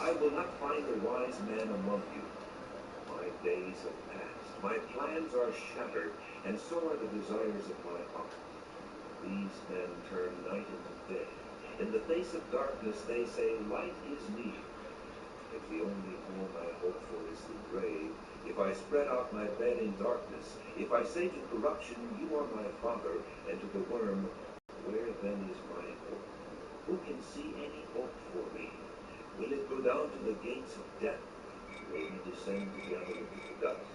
I will not find a wise man among you. My days have passed, my plans are shattered, and so are the desires of my heart. These men turn night into day. In the face of darkness they say, light is near. If the only home I hope for is the grave, if I spread out my bed in darkness, if I say to corruption, you are my father, and to the worm, where then is my hope? Who can see any hope for me? Will it go down to the gates of death? Will he descend together into the dust?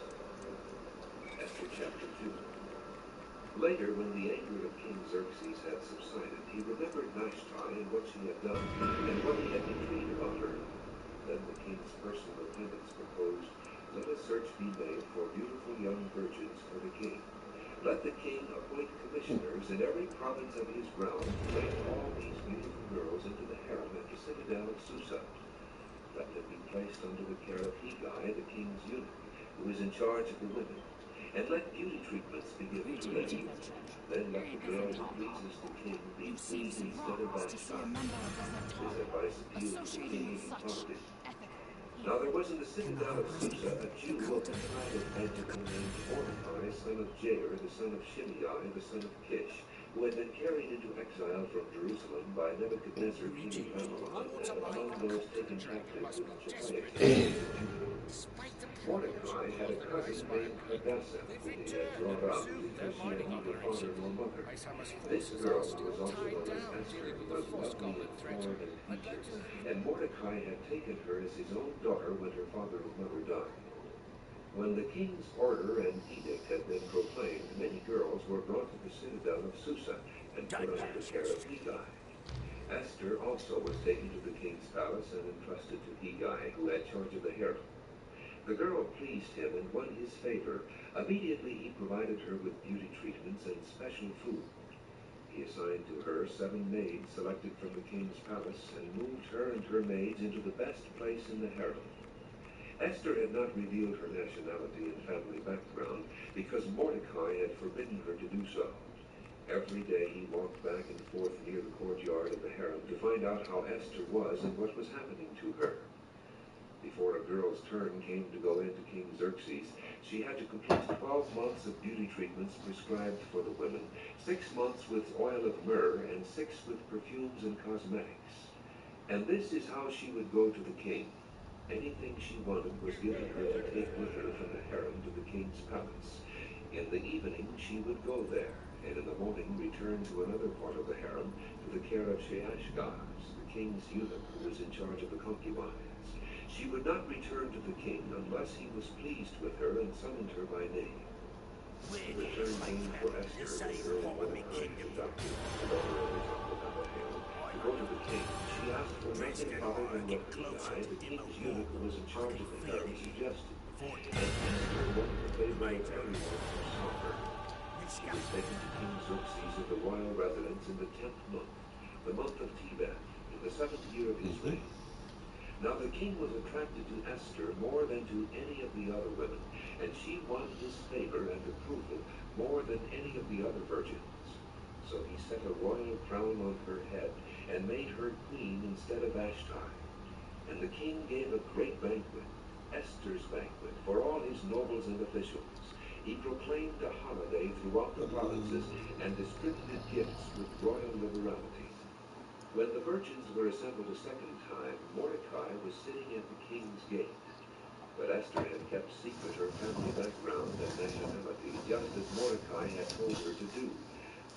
Esther chapter 2. Later, when the anger of King Xerxes had subsided, he remembered Vashti and what she had done, and what he had decreed about her. Then the king's personal attendants proposed, let a search be made for beautiful young virgins for the king. Let the king appoint commissioners in every province of his realm to take all these beautiful girls into the harem at the citadel of Susa. Let them be placed under the care of Hegai, the king's eunuch, who is in charge of the women. And let beauty treatments be given to them. Then let the girl who pleases the king be queen instead of Vashti. This advice appealed to the king, and he followed it. Now there was in the citadel of Susa a Jew of the tribe of Benjamin named Mordecai, son of Jair, the son of Shimei, the son of Kish, who had been carried into exile from Jerusalem by Nebuchadnezzar, king of Babylon, and among those taken captive with Jehoiakim, king of Judah. Mordecai had a cousin named Hadassah, whom he had brought up because she had neither father nor mother. This girl, who was also known as Esther, was lovely in form and features, and Mordecai had taken her as his own daughter when her father and mother died. When the king's order and edict had been proclaimed, many girls were brought to the citadel of Susa and put under the care of Hegai. Esther also was taken to the king's palace and entrusted to Hegai, who had charge of the harem. The girl pleased him and won his favor. Immediately he provided her with beauty treatments and special food. He assigned to her 7 maids selected from the king's palace and moved her and her maids into the best place in the harem. Esther had not revealed her nationality and family background because Mordecai had forbidden her to do so. Every day he walked back and forth near the courtyard of the harem to find out how Esther was and what was happening to her. Before a girl's turn came to go into King Xerxes, she had to complete 12 months of beauty treatments prescribed for the women, 6 months with oil of myrrh, and 6 with perfumes and cosmetics. And this is how she would go to the king. Anything she wanted was given her to take with her from the harem to the king's palace. In the evening she would go there, and in the morning return to another part of the harem to the care of Sheashgaz, the king's eunuch who was in charge of the concubines. She would not return to the king unless he was pleased with her and summoned her by name. The return came for Esther, the girl Mordecai had adopted, the daughter of the concubine, to go to the king. She asked for nothing other than what Hegai, the king's eunuch who was in charge of the harem, suggested. And Esther won the favor of everyone who saw her. She was taken to King Xerxes at the royal residence in the 10th month, the month of Tebeth, in the 7th year of his reign. Now the king was attracted to Esther more than to any of the other women, and she won his favor and approval more than any of the other virgins. So he set a royal crown on her head and made her queen instead of Vashti. And the king gave a great banquet, Esther's banquet, for all his nobles and officials. He proclaimed a holiday throughout the provinces and distributed gifts with royal liberality. When the virgins were assembled a second time, Mordecai was sitting at the king's gate. But Esther had kept secret her family background and nationality, just as Mordecai had told her to do,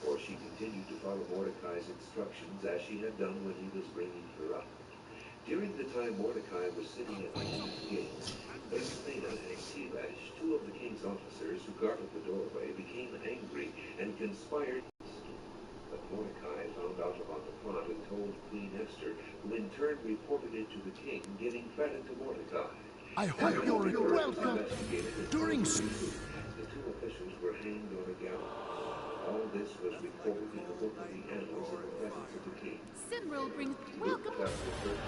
for she continued to follow Mordecai's instructions as she had done when he was bringing her up. During the time Mordecai was sitting at the king's gate, Bigthana and Teresh, 2 of the king's officers who guarded the doorway, became angry and conspired. But Mordecai found out about the plot and told Queen Esther, who in turn reported it to the king, giving credit to Mordecai. I hope you're welcome during... The 2 officials were hanged on a gallows. All this was recorded in the book of the annals in the presence of the king. Simril brings Luke welcome. chapter 13.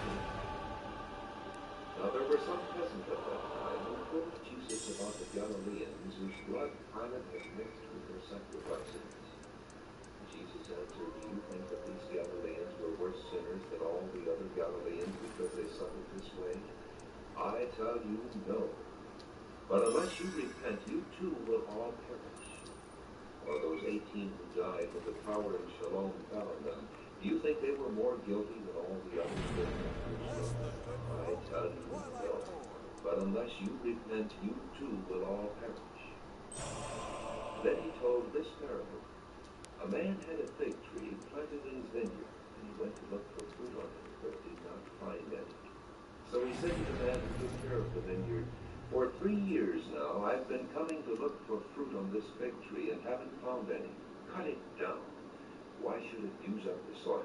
Now there were some present at that time who told Jesus about the Galileans whose blood Pilate had mixed with their sacrifices. Jesus answered, "Do you think that these Galileans were worse sinners than all the other Galileans because they suffered this way? tell you, no. But unless you repent, you too will all perish. Or those 18 who died when the tower in Shalom fell on them, do you think they were more guilty than all the others that I tell you, no. But unless you repent, you too will all perish. Then he told this parable. A man had a fig tree planted in his vineyard, and he went to look for fruit on it, but did not find any. So he said to the man who took care of the vineyard, for 3 years now I've been coming to look for fruit on this fig tree and haven't found any. Cut it down. Why should it use up the soil?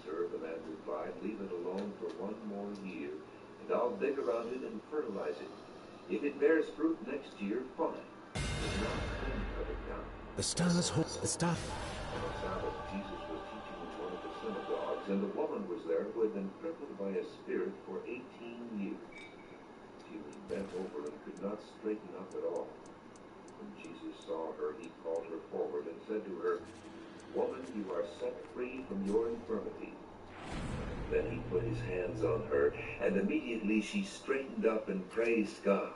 Sir, the man replied, leave it alone for 1 more year, and I'll dig around it and fertilize it. If it bears fruit next year, fine. If not, then cut it down. The stars hold the star. On the Sabbath, Jesus was teaching in one of the synagogues, and a woman was there who had been crippled by a spirit for 18 years. She was bent over and could not straighten up at all. When Jesus saw her, he called her forward and said to her, woman, you are set free from your infirmity. Then he put his hands on her, and immediately she straightened up and praised God.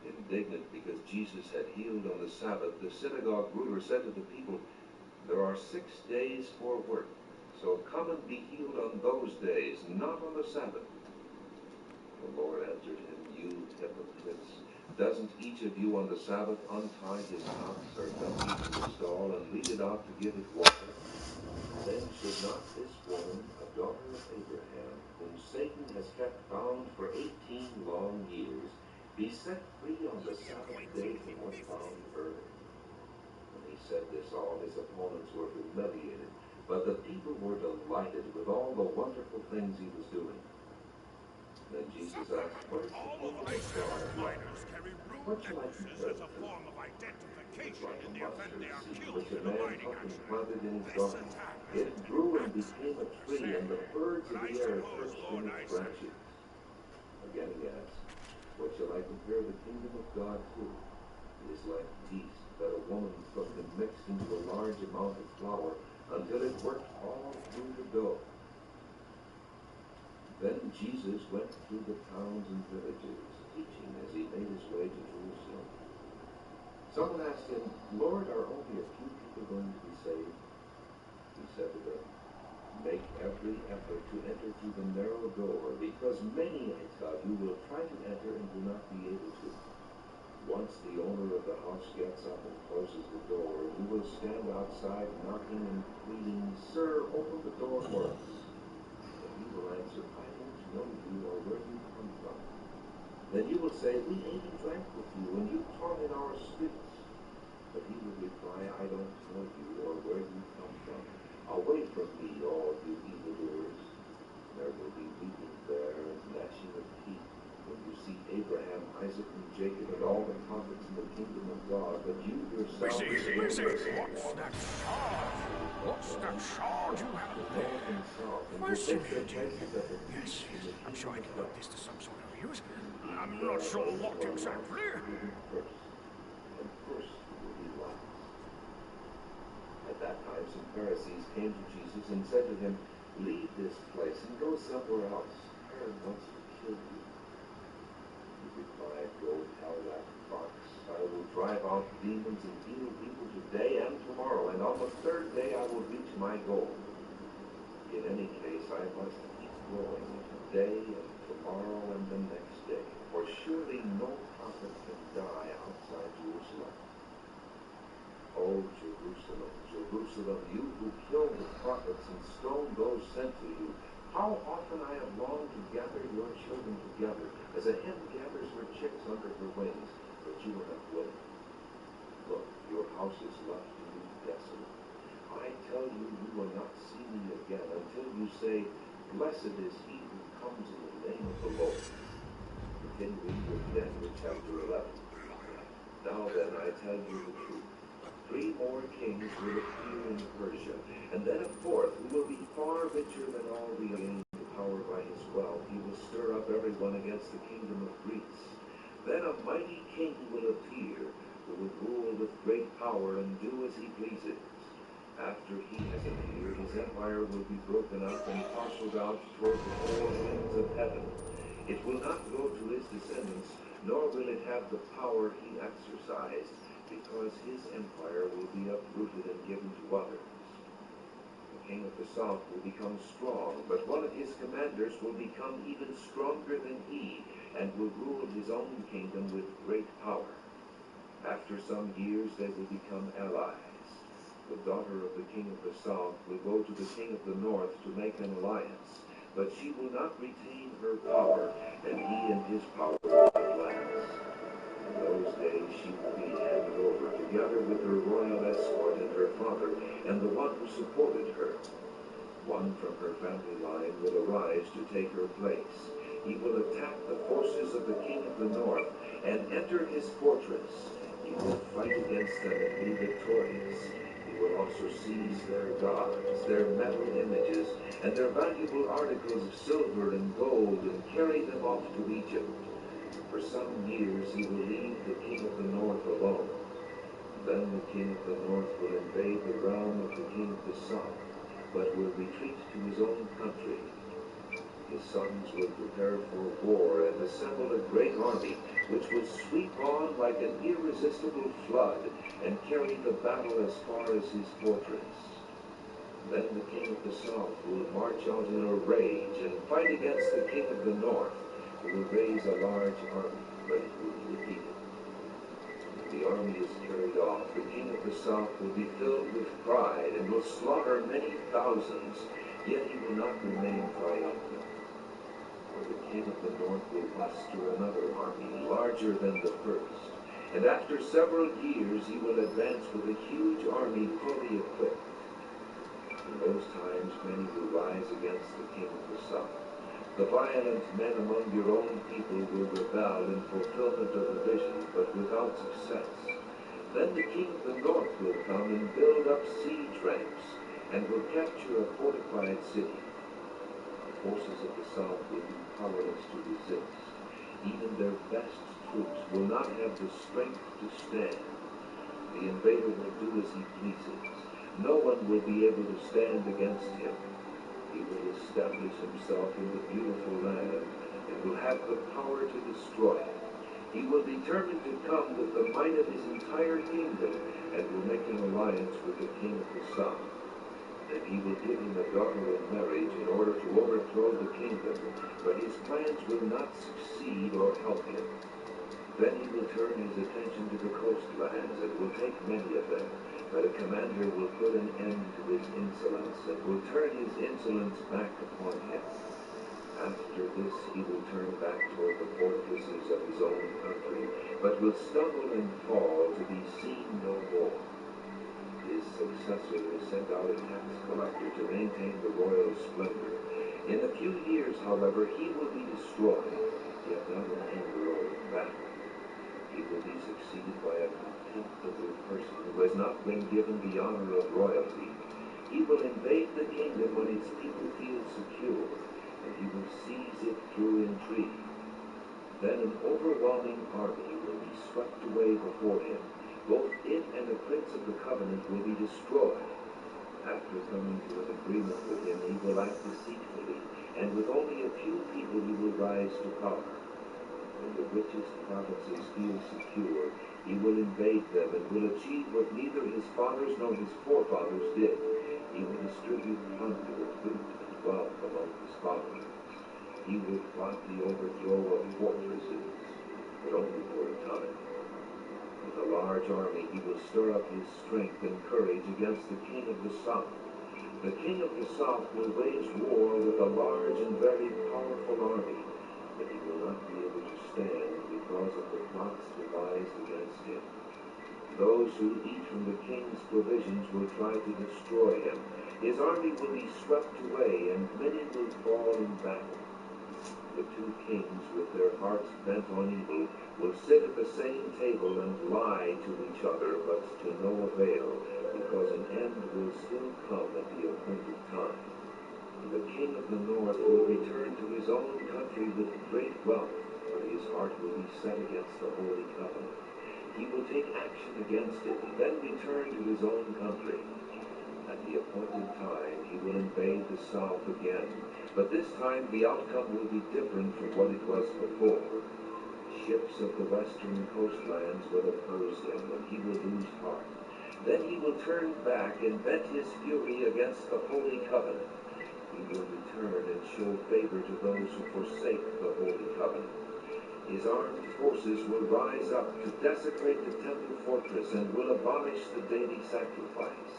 Indignant because Jesus had healed on the Sabbath, the synagogue ruler said to the people, there are 6 days for work, so come and be healed on those days, not on the Sabbath. The Lord answered him, you hypocrites, doesn't each of you on the Sabbath untie his ox or donkey to the stall and lead it out to give it water? Then should not this woman, a daughter of Abraham, whom Satan has kept bound for 18 long years, be set free on the Sabbath day from what bound her? When he said this, all his opponents were humiliated, but the people were delighted with all the wonderful things he was doing. Then Jesus asked, what is the kingdom of God like? What shall I compare it to? It's like a mustard seed which a man took and planted in his garden. It grew and became a tree, and the birds of the air perched in its branches. Again he asked, what shall I compare the kingdom of God to? It is like yeast that a woman took and mixed into a large amount of flour until it worked all through the dough. Then Jesus went through the towns and villages, teaching as he made his way to Jerusalem. Someone asked him, Lord, are only a few people going to be saved? He said to them, make every effort to enter through the narrow door, because many, I tell you, will try to enter and will not be able to. Once the owner of the house gets up and closes the door, you will stand outside knocking and pleading, Sir, open the door for us. And he will answer, I don't know you or where you come from. Then you will say, we ate and drank with you, and you taught in our streets. But he will reply, I don't know you or where you come from. Away from me, all you evildoers. There will be weeping there and gnashing of teeth when you see Abraham, Isaac, and Jacob, and all the prophets in the kingdom of God, but you yourselves... What's that shard? What's that shard you have there? Fascinating. Yes, I'm sure I can put this to some sort of use. I'm not sure what exactly. At that time, some Pharisees came to Jesus and said to him, leave this place and go somewhere else. Herod wants to kill you. He replied, go tell that fox, I will drive out demons and heal people today and tomorrow, and on the 3rd day I will reach my goal. In any case, I must keep going today and tomorrow and the next day, for surely no prophet can die outside Jerusalem. O Jerusalem, Jerusalem, you who killed the prophets and stoned those sent to you, how often I have longed to gather your children together, as a hen gathers her chicks under her wings, but you are not willing. Look, your house is left to you desolate. I tell you, you will not see me again until you say, blessed is he who comes in the name of the Lord. Continuing with Daniel chapter 11. Now then, I tell you the truth. 3 more kings will appear in Persia, and then a 4th who will be far richer than all the gained power by his wealth. He will stir up everyone against the kingdom of Greece. Then a mighty king will appear, who will rule with great power and do as he pleases. After he has appeared, his empire will be broken up and parceled out toward the 4 winds of heaven. It will not go to his descendants, nor will it have the power he exercised, because his empire will be uprooted and given to others. The king of the south will become strong, but one of his commanders will become even stronger than he, and will rule his own kingdom with great power. After some years they will become allies. The daughter of the king of the south will go to the king of the north to make an alliance, but she will not retain her power, and he and his power will not last. In those days she will be handed over, together with her royal escort and her father, and the one who supported her. One from her family line will arise to take her place. He will attack the forces of the king of the north, and enter his fortress. He will fight against them and be victorious. He will also seize their gods, their metal images, and their valuable articles of silver and gold, and carry them off to Egypt. For some years he will leave the king of the north alone. Then the king of the north will invade the realm of the king of the south, but will retreat to his own country. His sons will prepare for war and assemble a great army, which will sweep on like an irresistible flood and carry the battle as far as his fortress. Then the king of the south will march out in a rage and fight against the king of the north, who will raise a large army, but it will be defeated. When the army is carried off, the king of the south will be filled with pride and will slaughter many thousands, yet he will not remain triumphant. For the king of the north will muster another army, larger than the first, and after several years he will advance with a huge army fully equipped. In those times many will rise against the king of the south. The violent men among your own people will rebel in fulfillment of the vision, but without success. Then the king of the north will come and build up siege ramps, and will capture a fortified city. The forces of the south will be powerless to resist. Even their best troops will not have the strength to stand. The invader will do as he pleases. No one will be able to stand against him. He will establish himself in the beautiful land, and will have the power to destroy it. He will determine to come with the might of his entire kingdom, and will make an alliance with the king of the south. And he will give him a daughter in marriage in order to overthrow the kingdom, but his plans will not succeed or help him. Then he will turn his attention to the coastlands, and will take many of them. But a commander will put an end to his insolence, and will turn his insolence back upon him. After this he will turn back toward the fortresses of his own country, but will stumble and fall to be seen no more. His successor will send out a tax collector to maintain the royal splendor. In a few years, however, he will be destroyed, yet not in anger or in battle. He will be succeeded by a contemptible person who has not been given the honor of royalty. He will invade the kingdom when its people feel secure, and he will seize it through intrigue. Then an overwhelming army will be swept away before him. Both it and the prince of the covenant will be destroyed. After coming to an agreement with him, he will act deceitfully, and with only a few people he will rise to power. When the richest provinces feel secure, he will invade them and will achieve what neither his fathers nor his forefathers did. He will distribute plunder, loot, and wealth among his followers. He will plot the overthrow of fortresses, but only for a time. With a large army, he will stir up his strength and courage against the king of the south. The king of the south will wage war with a large and very powerful army, but he will not be able to stand because of the plots devised against him. Those who eat from the king's provisions will try to destroy him. His army will be swept away, and many will fall in battle. The two kings, with their hearts bent on evil, will sit at the same table and lie to each other, but to no avail, because an end will still come at the appointed time. The king of the north will return to his own country with great wealth, but his heart will be set against the holy covenant. He will take action against it, and then return to his own country. At the appointed time, he will invade the south again. But this time, the outcome will be different from what it was before. Ships of the western coastlands will oppose him, and he will lose heart. Then he will turn back and vent his fury against the Holy Covenant. He will return and show favor to those who forsake the Holy Covenant. His armed forces will rise up to desecrate the temple fortress and will abolish the daily sacrifice.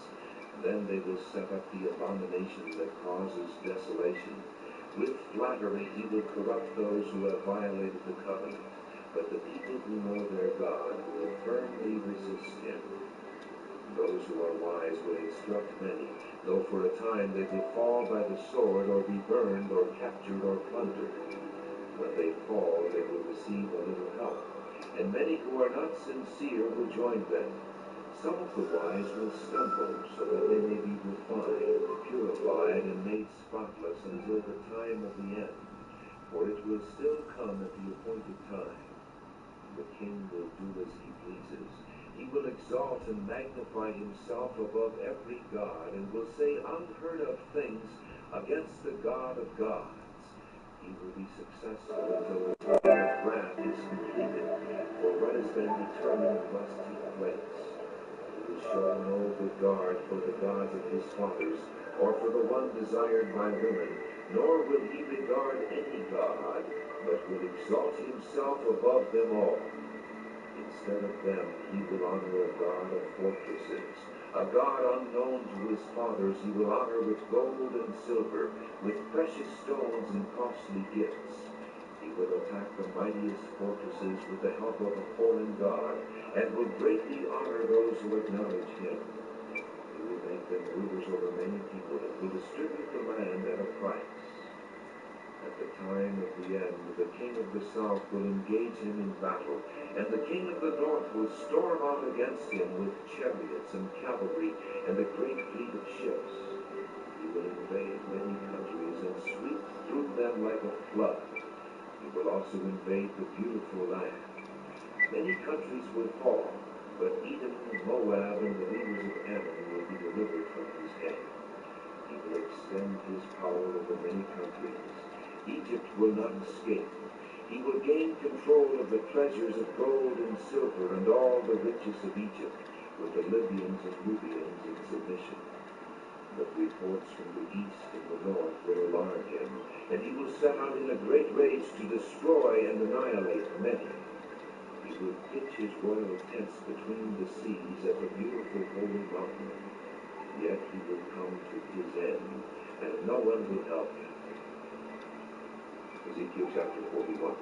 Then they will set up the abomination that causes desolation. With flattery he will corrupt those who have violated the covenant. But the people who know their God will firmly resist him. Those who are wise will instruct many, though for a time they will fall by the sword or be burned or captured or plundered. When they fall, they will receive a little help, and many who are not sincere will join them. Some of the wise will stumble, so that they may be refined, purified, and made spotless until the time of the end. For it will still come at the appointed time. The king will do as he pleases. He will exalt and magnify himself above every god, and will say unheard of things against the God of gods. He will be successful until the time of wrath is completed, for what has been determined must take place. He will show no regard for the gods of his fathers, or for the one desired by women, nor will he regard any god, but will exalt himself above them all. Instead of them, he will honor a God of fortresses, a God unknown to his fathers. He will honor with gold and silver, with precious stones and costly gifts. He will attack the mightiest fortresses with the help of a foreign God, and will greatly honor those who acknowledge him. He will make them rulers over many people, and will distribute the land at a price. At the time of the end, the king of the south will engage him in battle, and the king of the north will storm out against him with chariots and cavalry and a great fleet of ships. He will invade many countries and sweep through them like a flood. He will also invade the beautiful land. Many countries will fall, but Edom, Moab, and the leaders of Ammon will be delivered from his hand. He will extend his power over many countries. Egypt will not escape. He will gain control of the treasures of gold and silver and all the riches of Egypt, with the Libyans and Nubians in submission. But reports from the east and the north will alarm him, and he will set out in a great rage to destroy and annihilate many. He will pitch his royal tents between the seas at the beautiful holy mountain. Yet he will come to his end, and no one will help him. Ezekiel chapter 41.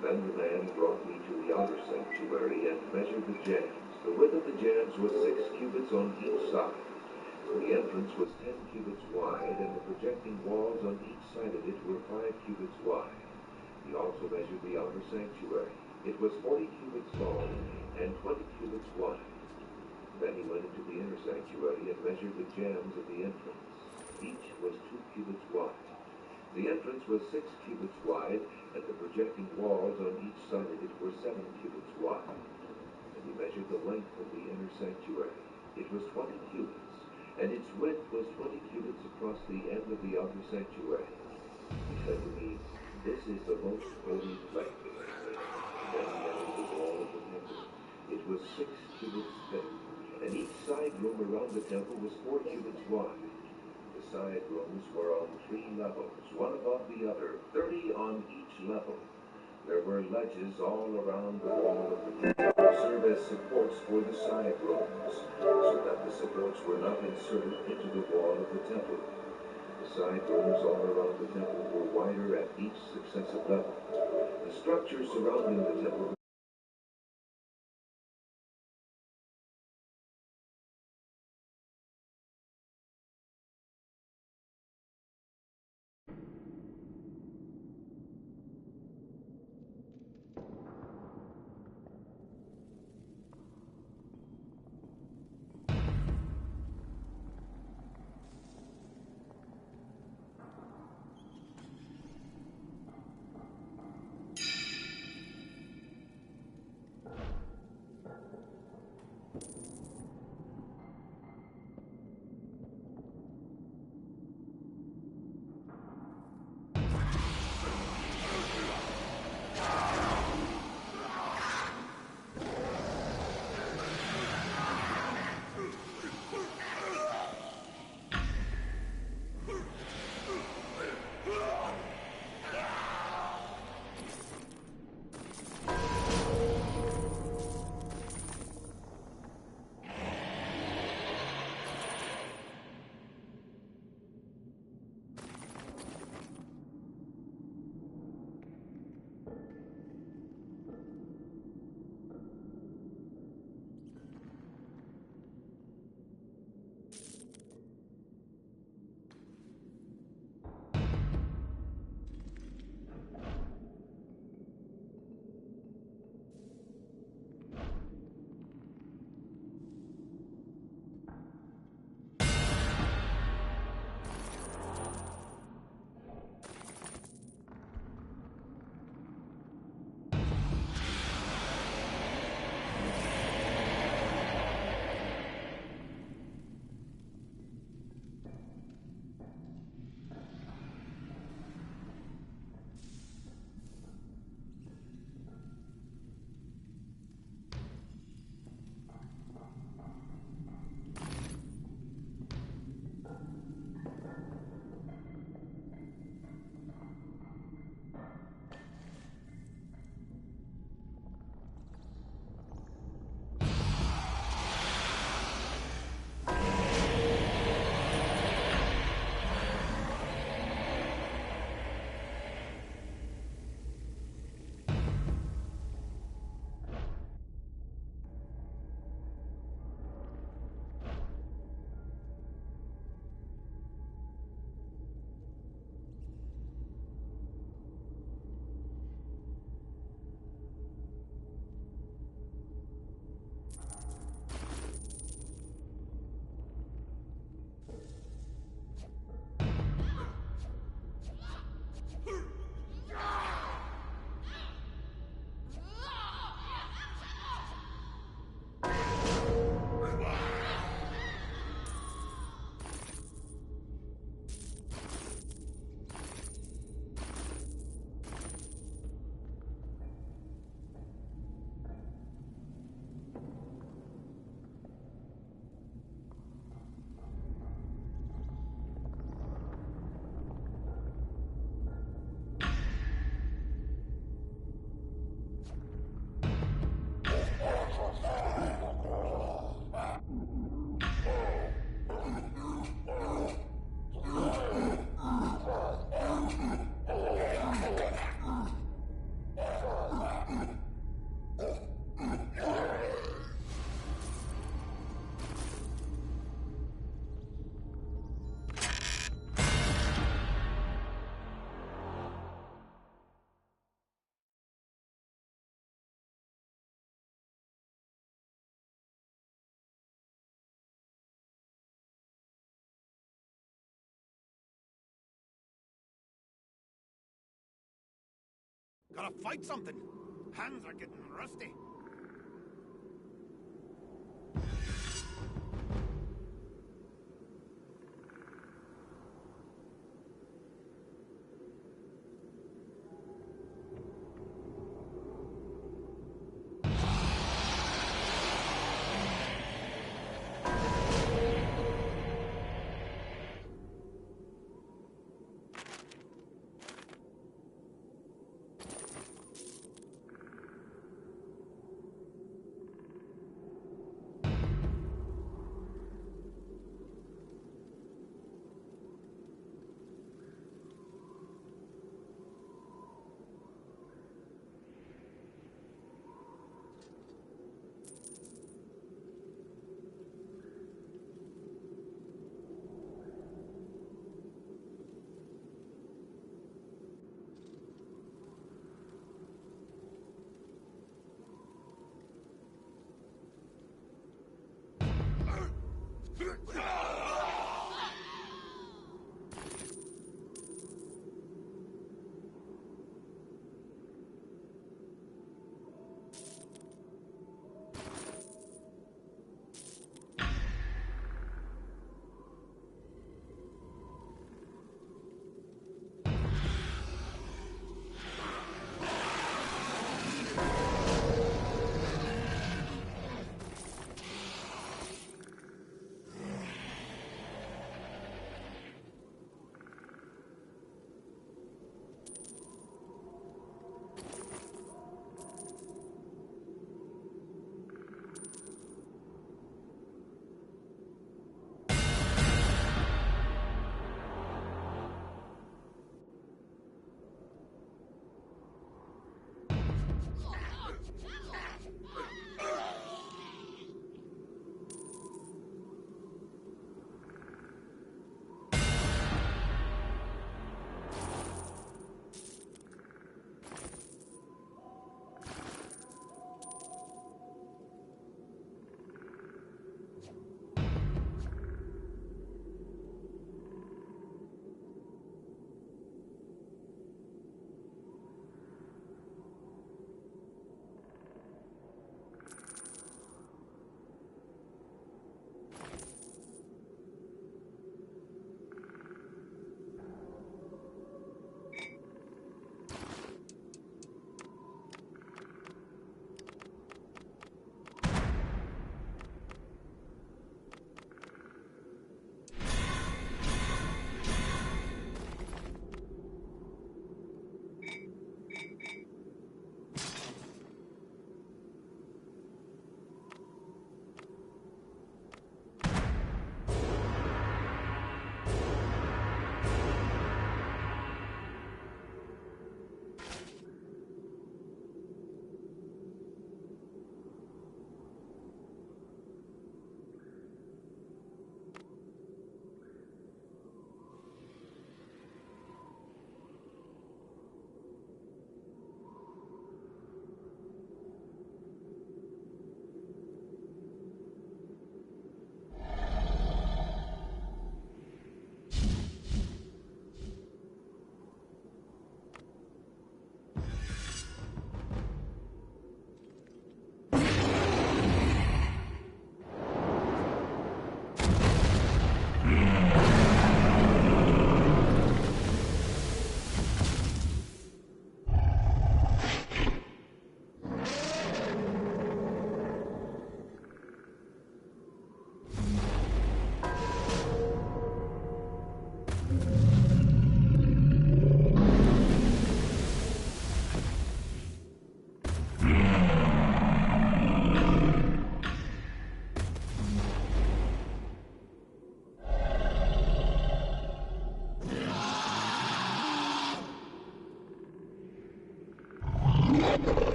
Then the man brought me to the outer sanctuary and measured the jambs. The width of the jambs was 6 cubits on each side. The entrance was 10 cubits wide, and the projecting walls on each side of it were 5 cubits wide. He also measured the outer sanctuary. It was 40 cubits long and 20 cubits wide. Then he went into the inner sanctuary and measured the jambs of the entrance. Each was 2 cubits wide. The entrance was 6 cubits wide, and the projecting walls on each side of it were 7 cubits wide. And he measured the length of the inner sanctuary. It was 20 cubits, and its width was 20 cubits across the end of the outer sanctuary. He said to me, "This is the most holy place." Then he entered the wall of the temple. It was 6 cubits thick, and each side room around the temple was 4 cubits wide. The side rooms were on 3 levels, one above the other, 30 on each level. There were ledges all around the wall of the temple to serve as supports for the side rooms, so that the supports were not inserted into the wall of the temple. The side rooms all around the temple were wider at each successive level. The structure surrounding the temple Gotta fight something. Hands are getting rusty.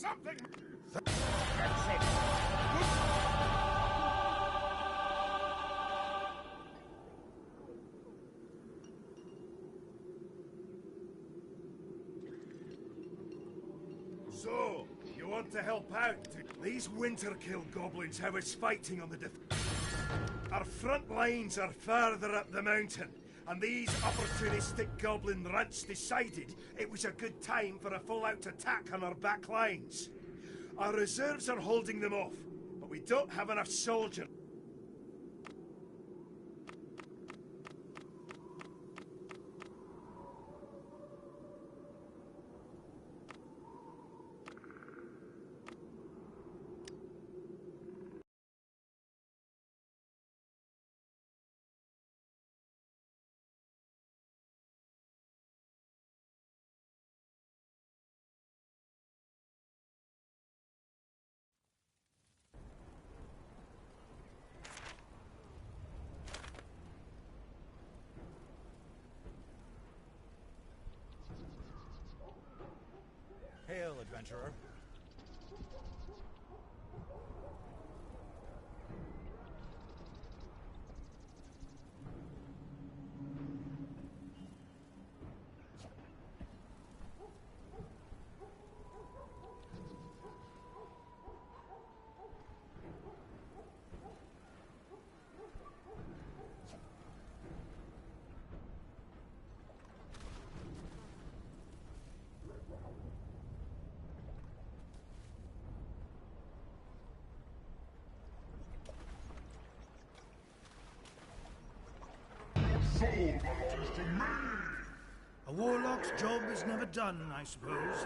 something. That's it. So, you want to help out? These winter-kill goblins have us fighting on the Our front lines are farther up the mountain, and these opportunistic goblin runts decided it was a good time for a full-out attack on our back lines. Our reserves are holding them off, but we don't have enough soldiers. Hail, adventurer. Soul belongs to me! A warlock's job is never done, I suppose.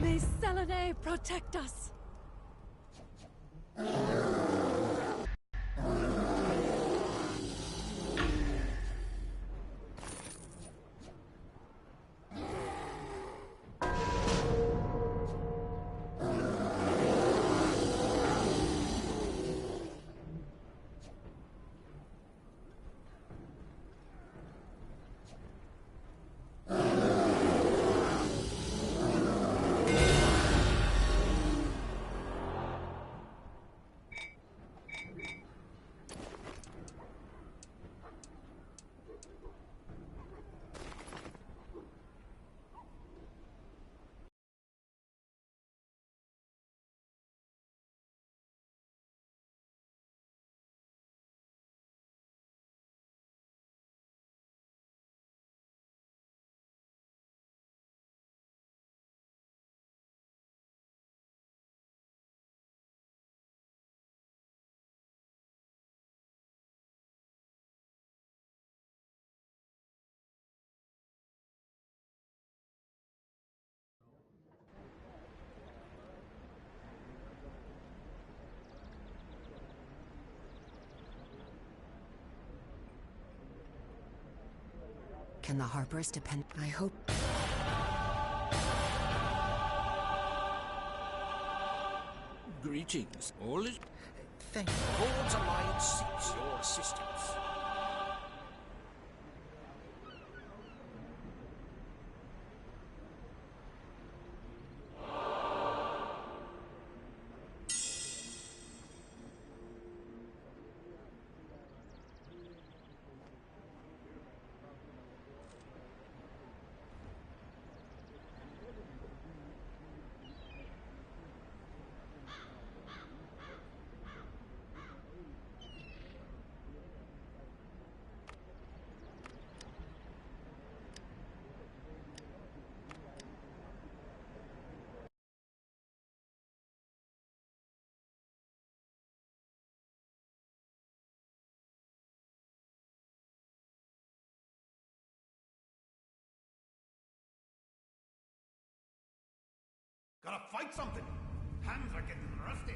May Selene protect us! Can the Harpers depend? I hope. Greetings. All is... Thank you. Lord's Alliance seeks your assistance. Gotta fight something. Hands are getting rusty.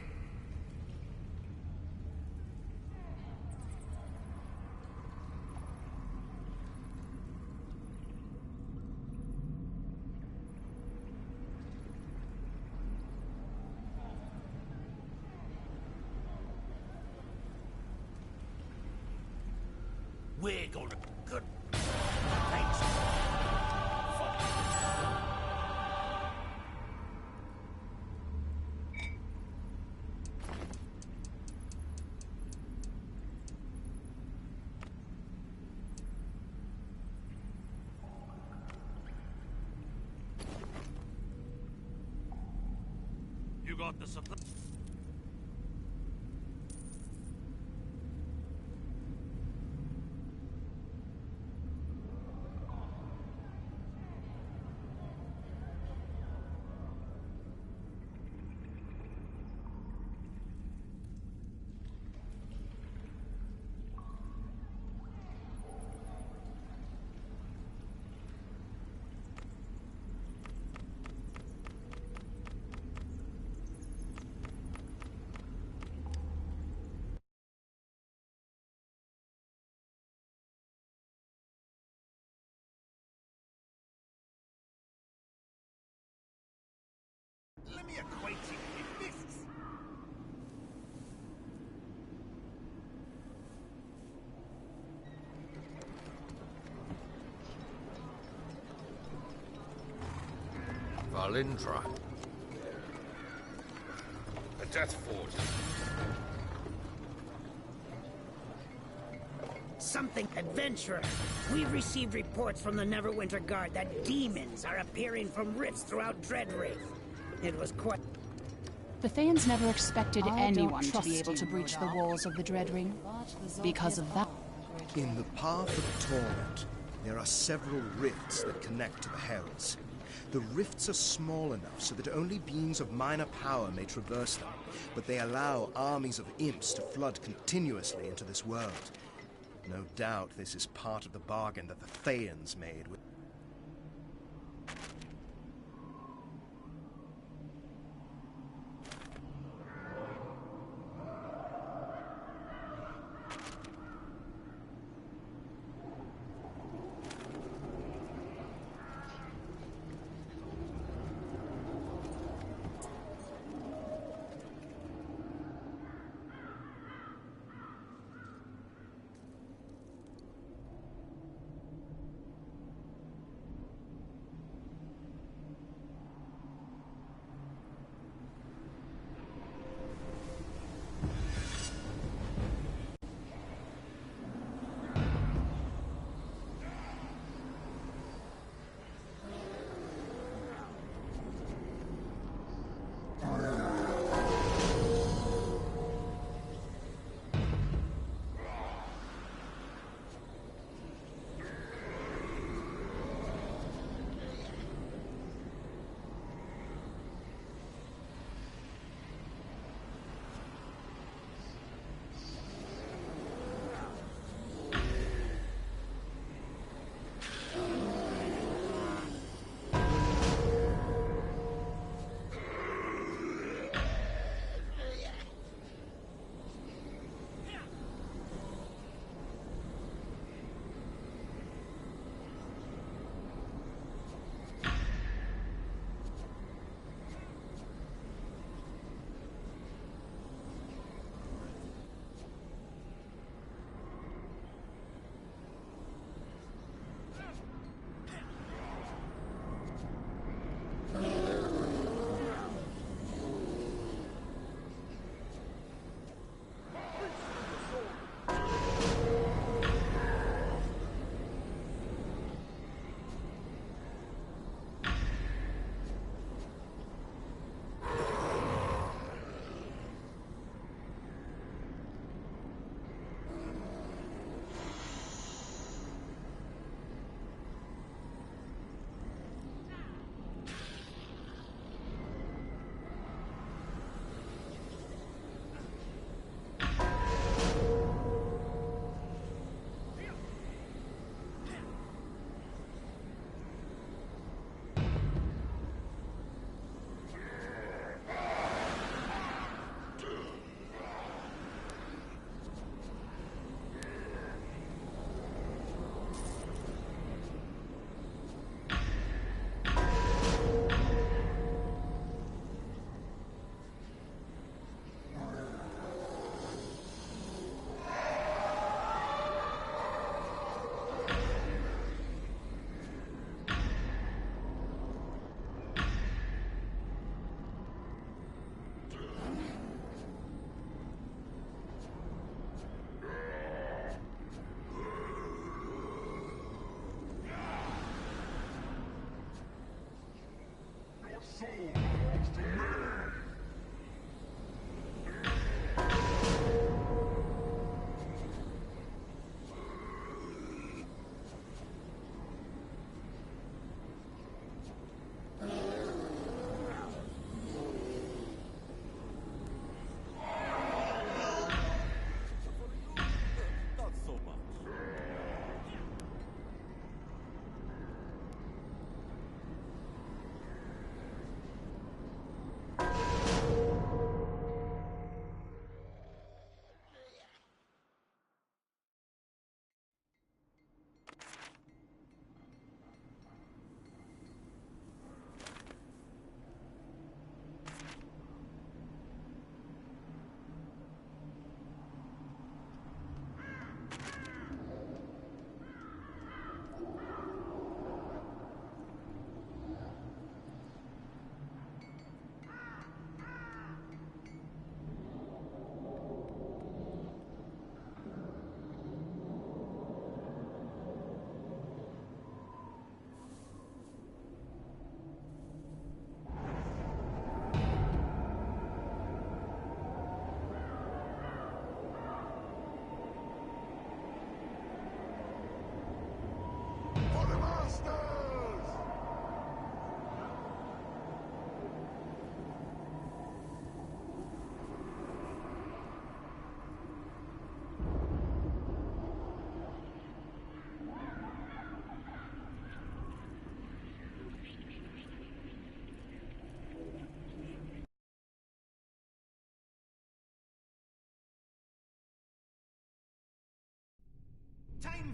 We're gonna... Good. Thanks. You got the supply. Let me acquaint you with fists. Valindra. A death fort. Something, adventurer. We've received reports from the Neverwinter Guard that demons are appearing from rifts throughout Dreadwraith. It was quite... The Thanes never expected I anyone don't to be trust able to you, breach the Murdoch. walls of the Dreadring. Because of that. In the path of torment, there are several rifts that connect to the Hells. The rifts are small enough so that only beings of minor power may traverse them, but they allow armies of imps to flood continuously into this world. No doubt this is part of the bargain that the Thanes made with...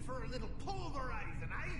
for a little pulverizing, eh?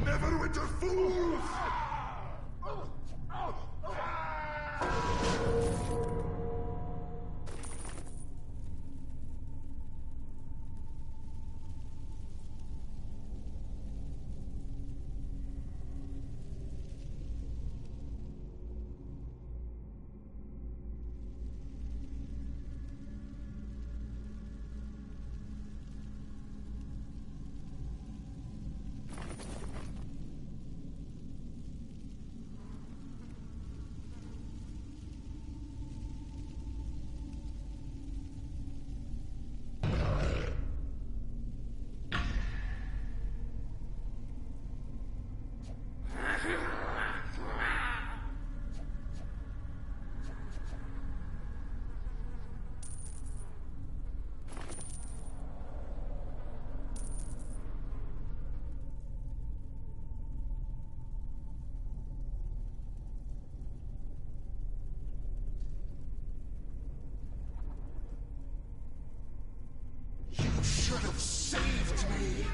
Neverwinter fools! You should have saved me!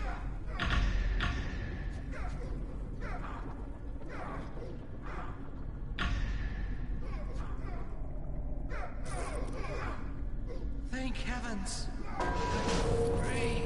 Thank heavens. I'm free.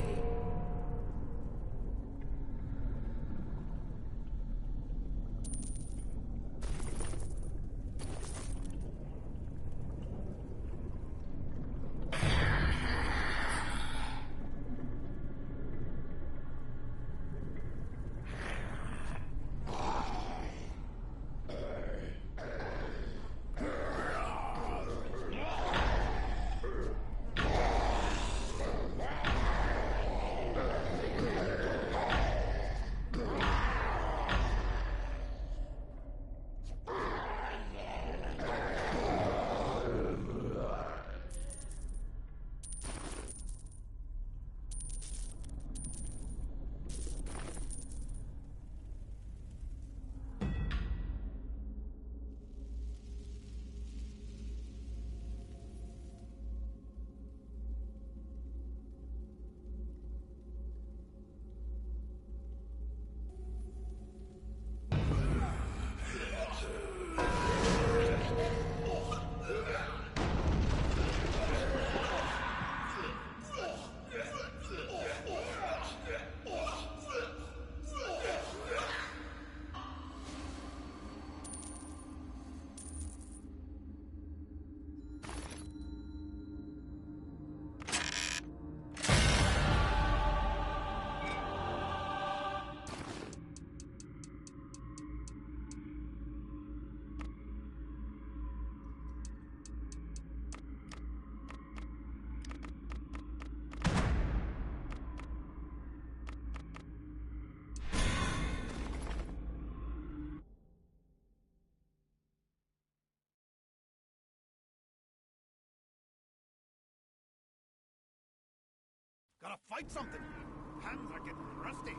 Gotta fight something. Hands are getting rusty.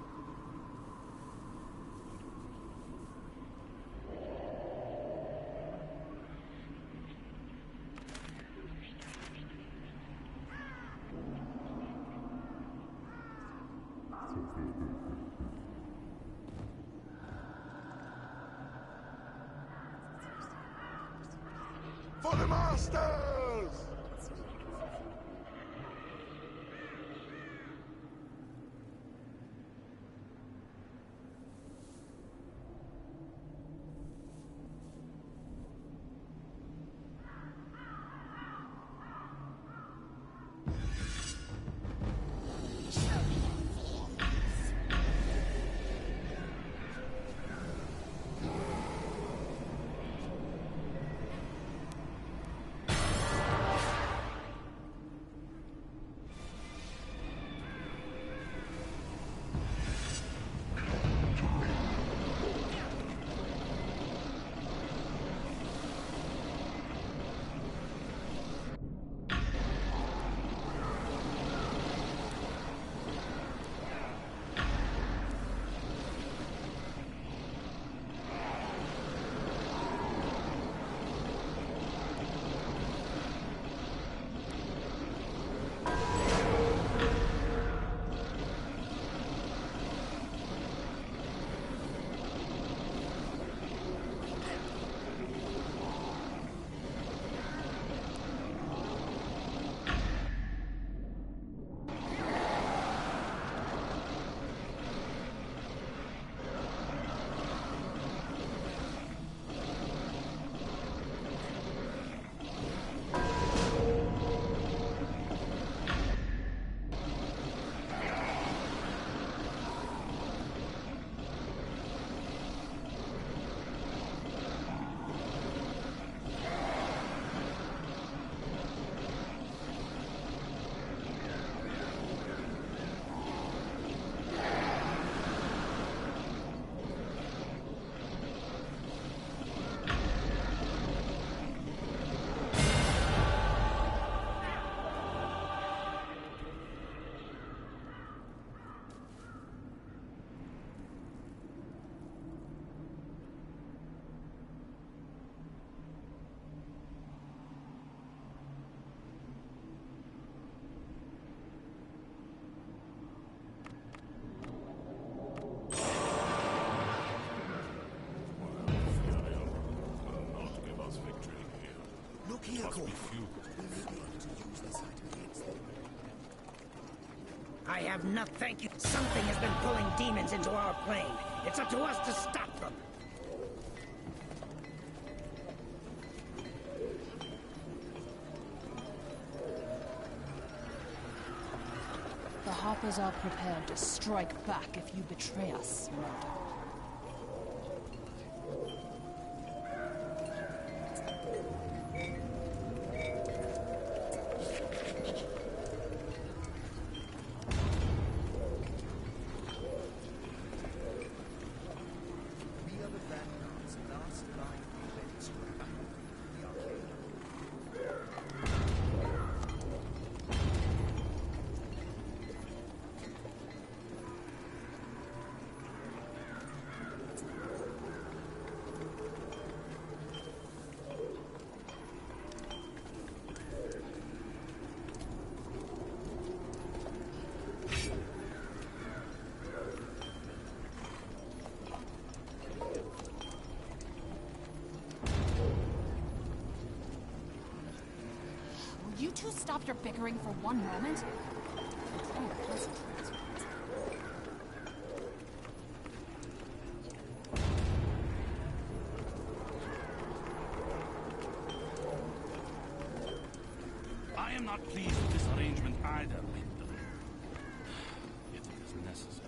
For the masters! must be few. I have not. Thank you. Something has been pulling demons into our plane. It's up to us to stop them. The Harpers are prepared to strike back if you betray us, Murder. You two stop your bickering for one moment? I am not pleased with this arrangement either, Lyndon. Yet it is necessary.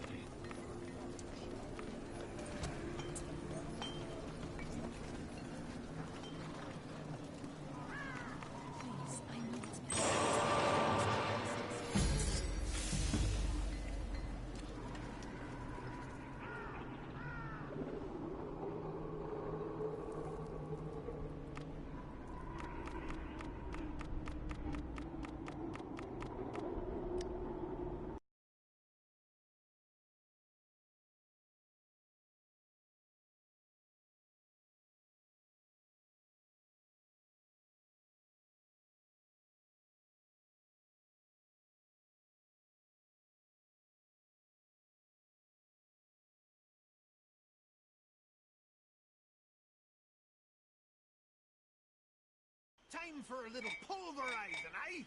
Time for a little pulverizing, eh?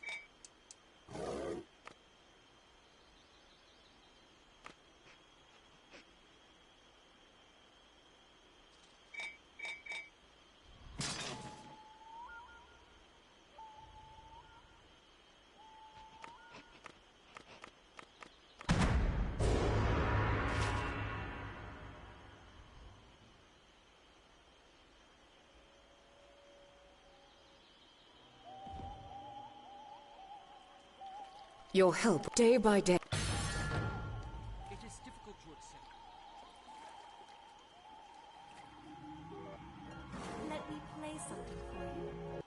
Your help, day by day. It is difficult to accept. Let me play something for you.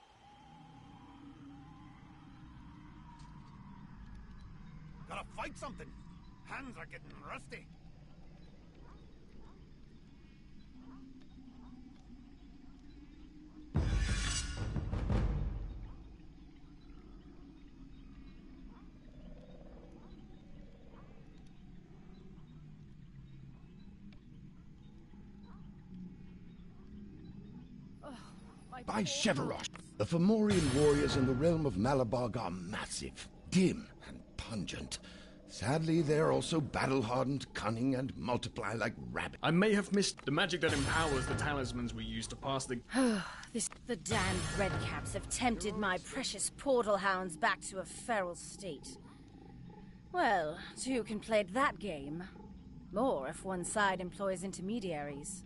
Gotta fight something. Hands are getting rusty. By Severosh, the Fomorian warriors in the realm of Malabog are massive, dim, and pungent. Sadly, they're also battle-hardened, cunning, and multiply like rabbits. I may have missed the magic that empowers the talismans we use to pass the... The damned redcaps have tempted my precious portal hounds back to a feral state. Well, two can play that game. More if one side employs intermediaries.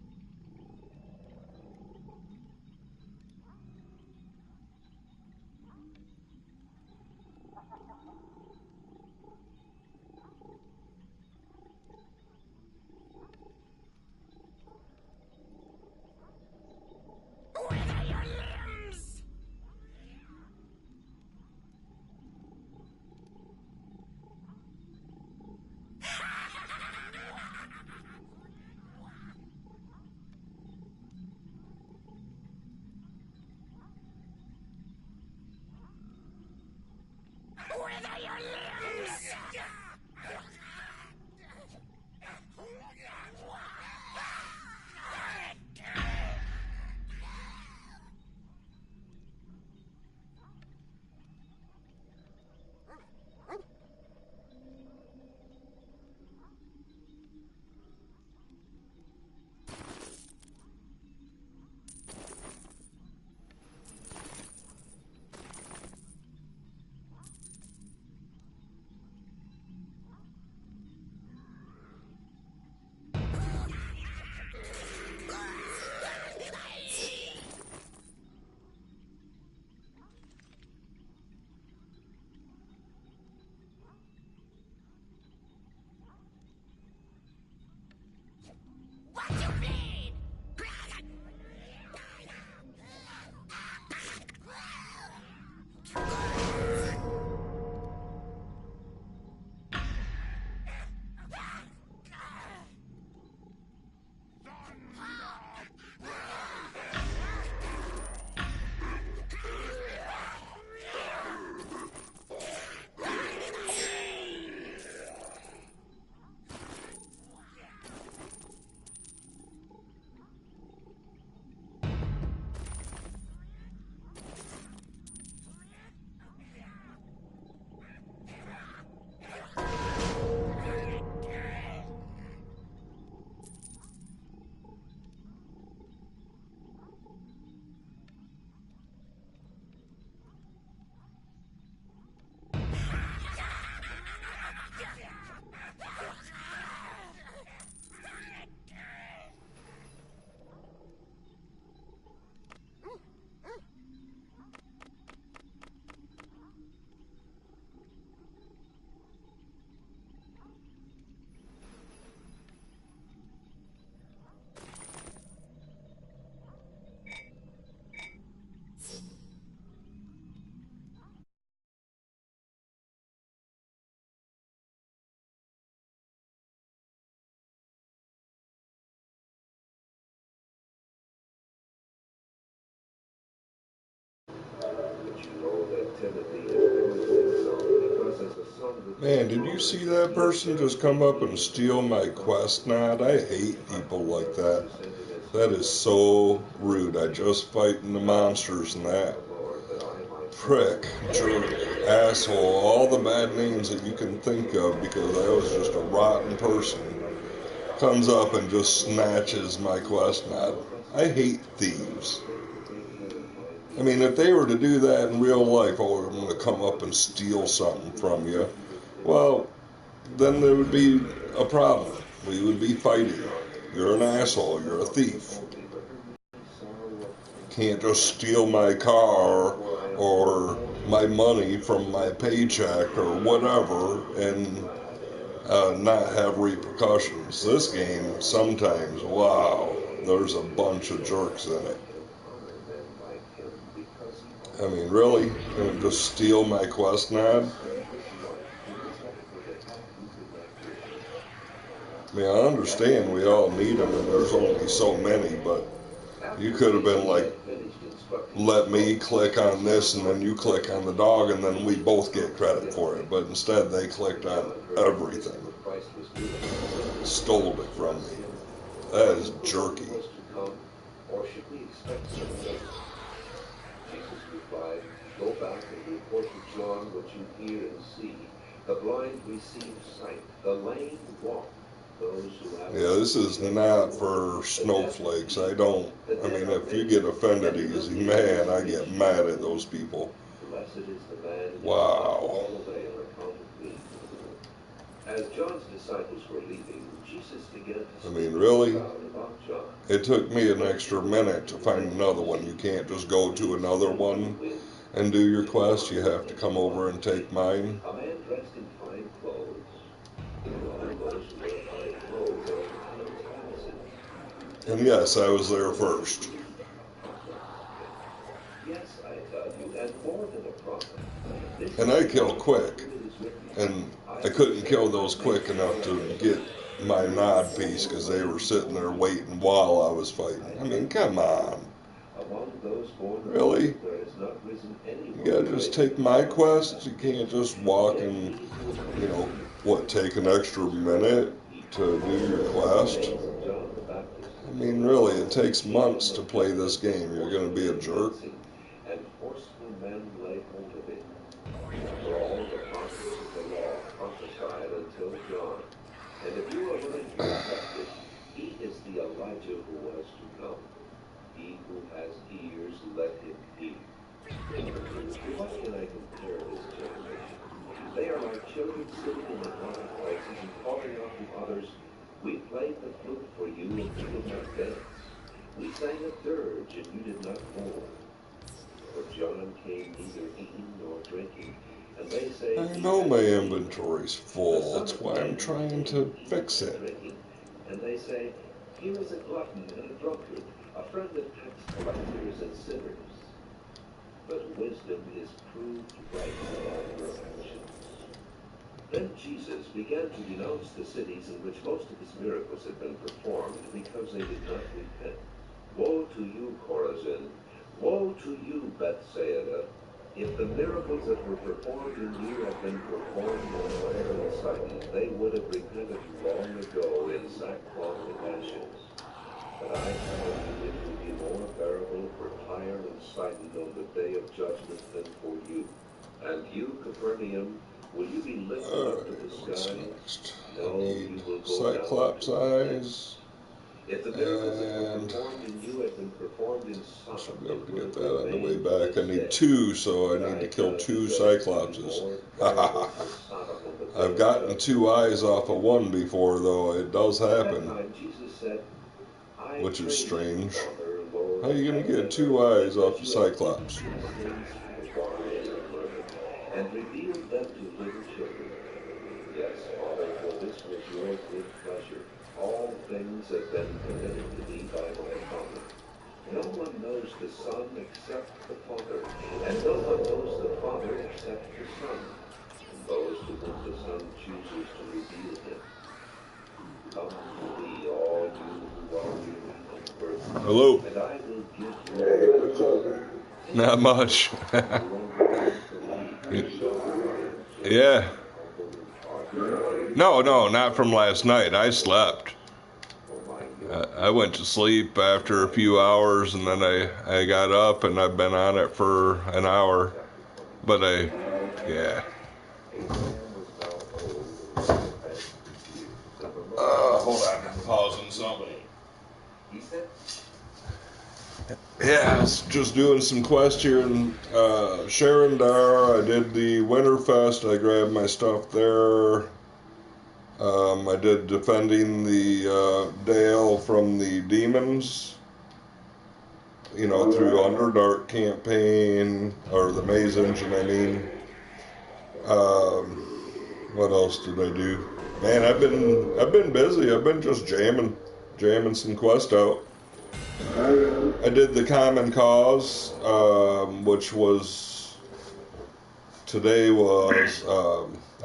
Man, did you see that person just come up and steal my quest nod? I hate people like that. That is so rude. I just fighting the monsters and that. Prick, jerk, asshole, all the bad names that you can think of because I was just a rotten person. Comes up and just snatches my quest nod. I hate thieves. I mean, if they were to do that in real life, oh, I'm going to come up and steal something from you, well, then there would be a problem. We would be fighting. You're an asshole. You're a thief. Can't just steal my car or my money from my paycheck or whatever and not have repercussions. This game, sometimes, wow, there's a bunch of jerks in it. I mean, really? Gonna just steal my quest nod? I mean, I understand we all need them and there's only so many, but you could have been like, let me click on this and then you click on the dog and then we both get credit for it. But instead they clicked on everything. Stole it from me. That is jerky. Or should we expect something else? Jesus replied, go back and report to John what you hear and see. The blind receive sight, the lame walk. Yeah, this is not for snowflakes. I mean, if you get offended easy, man, I get mad at those people. Wow. As John's disciples were leaving, Jesus began to I mean, really? It took me an extra minute to find another one. You can't just go to another one and do your quest. You have to come over and take mine. A man dressed in fine clothes. And yes, I was there first. Yes, I tell you, and more than a prophet. And I kill quick. And I couldn't kill those quick enough to get my nod piece because they were sitting there waiting while I was fighting. I mean, come on. Really? You gotta just take my quest? You can't just walk and, you know, what, take an extra minute to do your quest? I mean, really, it takes months to play this game. You're gonna be a jerk? And forceful men lay hold of it. For all the prophets of the law prophesied until John. And if you are willing to accept it, he is the Elijah who was to come. He who has ears, let him hear. To what can I compare this generation? They are like children sitting in the marketplaces and calling out to others, we played the flute for you and you did not dance. We sang a dirge and you did not mourn. For John came neither eating nor drinking. And they say, I know my inventory's full. That's why I'm trying to fix it. And they say, here is a glutton and a drunkard, a friend of tax collectors and sinners. But wisdom is proved right by her actions. Then Jesus began to denounce the cities in which most of his miracles had been performed because they did not repent. Woe to you, Chorazin! Woe to you, Bethsaida! If the miracles that were performed in you had been performed in Tyre and Sidon, they would have repented long ago in sackcloth and ashes. But I tell you, it will be more bearable for Tyre and Sidon on the day of judgment than for you. And you, Capernaum, will you be lifted up to the sky? No, you will go Cyclops eyes. If the miracles that were performed in you had been performed in Sodom, should be able to get that on the way back. I need 2, so I need to kill 2 Cyclopses. I've gotten 2 eyes off of 1 before, though. It does happen. Which is strange. How are you going to get 2 eyes off of Cyclops? And revealed them to little children. Yes, Father, for this was your good pleasure. All things have been committed to thee by my Father. No one knows the Son except the Father, and no one knows the Father except the Son, and those to whom the Son chooses to reveal him. Come to me, all you who are weary and burdened, Hello. and I will give you Not much. Yeah. No, not from last night. I slept. I went to sleep after a few hours, and then I got up, and I've been on it for an hour. But yeah. Hold on, I'm pausing something. Yeah, I was just doing some quests here in Sharondar. I did the Winterfest. I grabbed my stuff there. I did defending the Dale from the demons. You know, through Underdark campaign, or the Maze Engine, I mean. What else did I do? Man, I've been busy. I've been just jamming some quest out. I did the Common Cause, which was today was.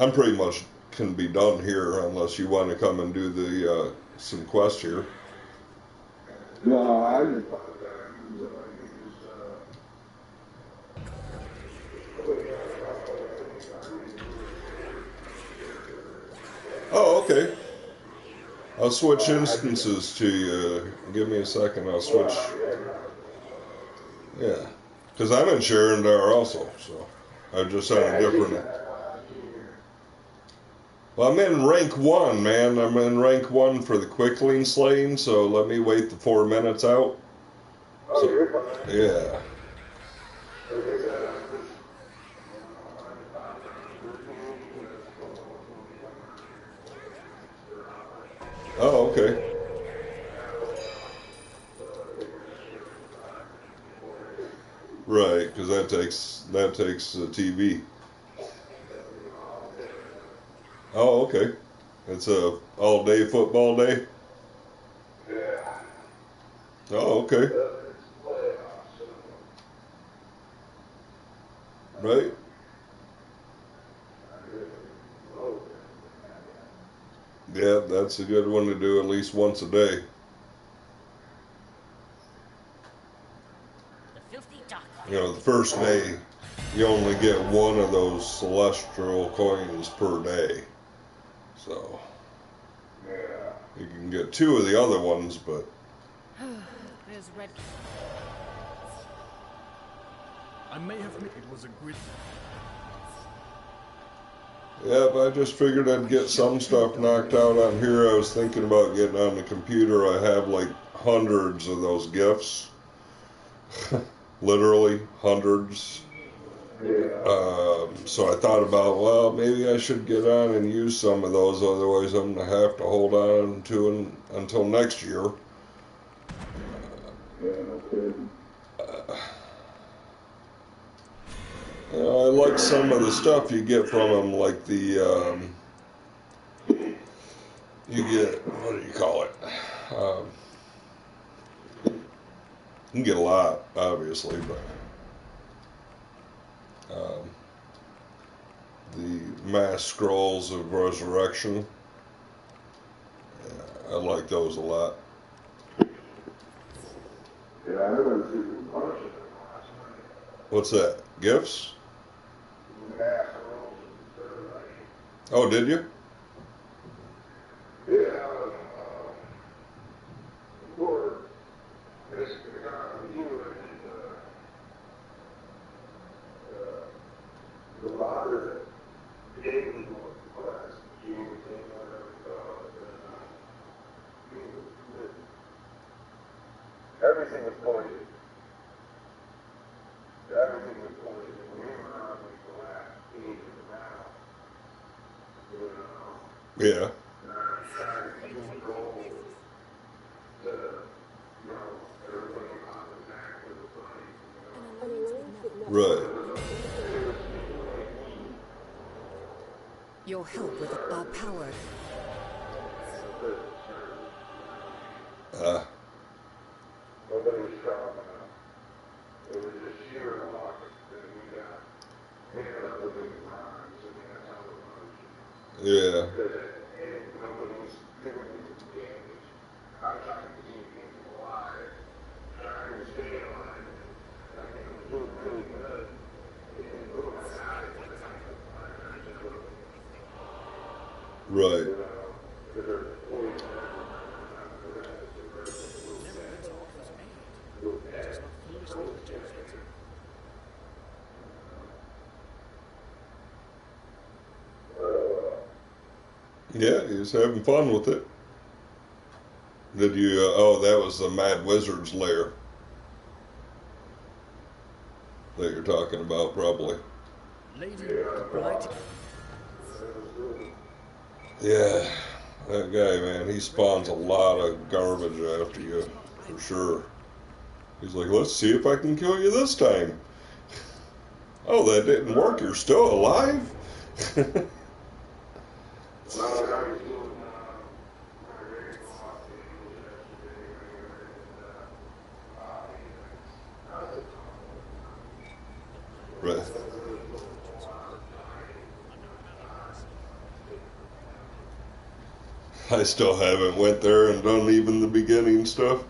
I'm pretty much can be done here unless you want to come and do the some quest here. No, I. Oh, okay. I'll switch instances to you. Give me a second. I'll switch. Yeah. Because I'm in Sharondar also, so I just on a different. Well, I'm in rank 1, man. I'm in rank 1 for the Quickling slaying, so let me wait the 4 minutes out. So, yeah. Oh, okay. Right, because that takes TV. Oh, okay. It's a all-day football day. Oh, okay. Right. Yeah, that's a good one to do at least once a day. You know, the first day, you only get one of those celestial coins per day. So, you can get 2 of the other ones, but... There's red. I may have made it was a good... Yeah, but I just figured I'd get some stuff knocked out on here. I was thinking about getting on the computer. I have like hundreds of those gifts. Literally hundreds. So I thought about, well, maybe I should get on and use some of those. Otherwise, I'm going to have to hold on to until next year. You know, I like some of the stuff you get from them, like the, you get, what do you call it? You can get a lot, obviously, but the mass scrolls of resurrection, yeah, I like those a lot. What's that? Gifts? Oh, did you? Everything is pointed. Everything is pointed. Yeah. Right. Your help with our power. Nobody was strong enough. It was just sheer luck that we got hit up with big crimes and that's how it was. Yeah. Nobody was doing any damage. I was trying to keep people alive, trying to stay alive. I think it was doing really good. It didn't move my eyes. Yeah, he was having fun with it. Did you, oh, that was the Mad Wizard's lair that you're talking about, probably. Lady Bright. Yeah, that guy, man, he spawns a lot of garbage after you, for sure. He's like, let's see if I can kill you this time. Oh, that didn't work, you're still alive? Right. I still haven't went there and done even the beginning stuff.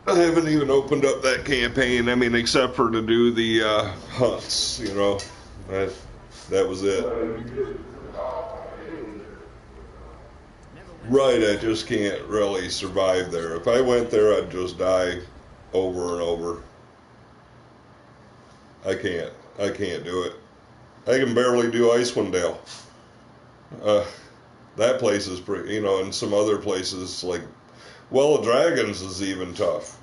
I haven't even opened up that campaign. I mean, except for to do the hunts, you know. That was it. Right, I just can't really survive there. If I went there, I'd just die over and over. I can't do it. I can barely do Icewind Dale. That place is pretty, you know, and some other places like Well of Dragons is even tough.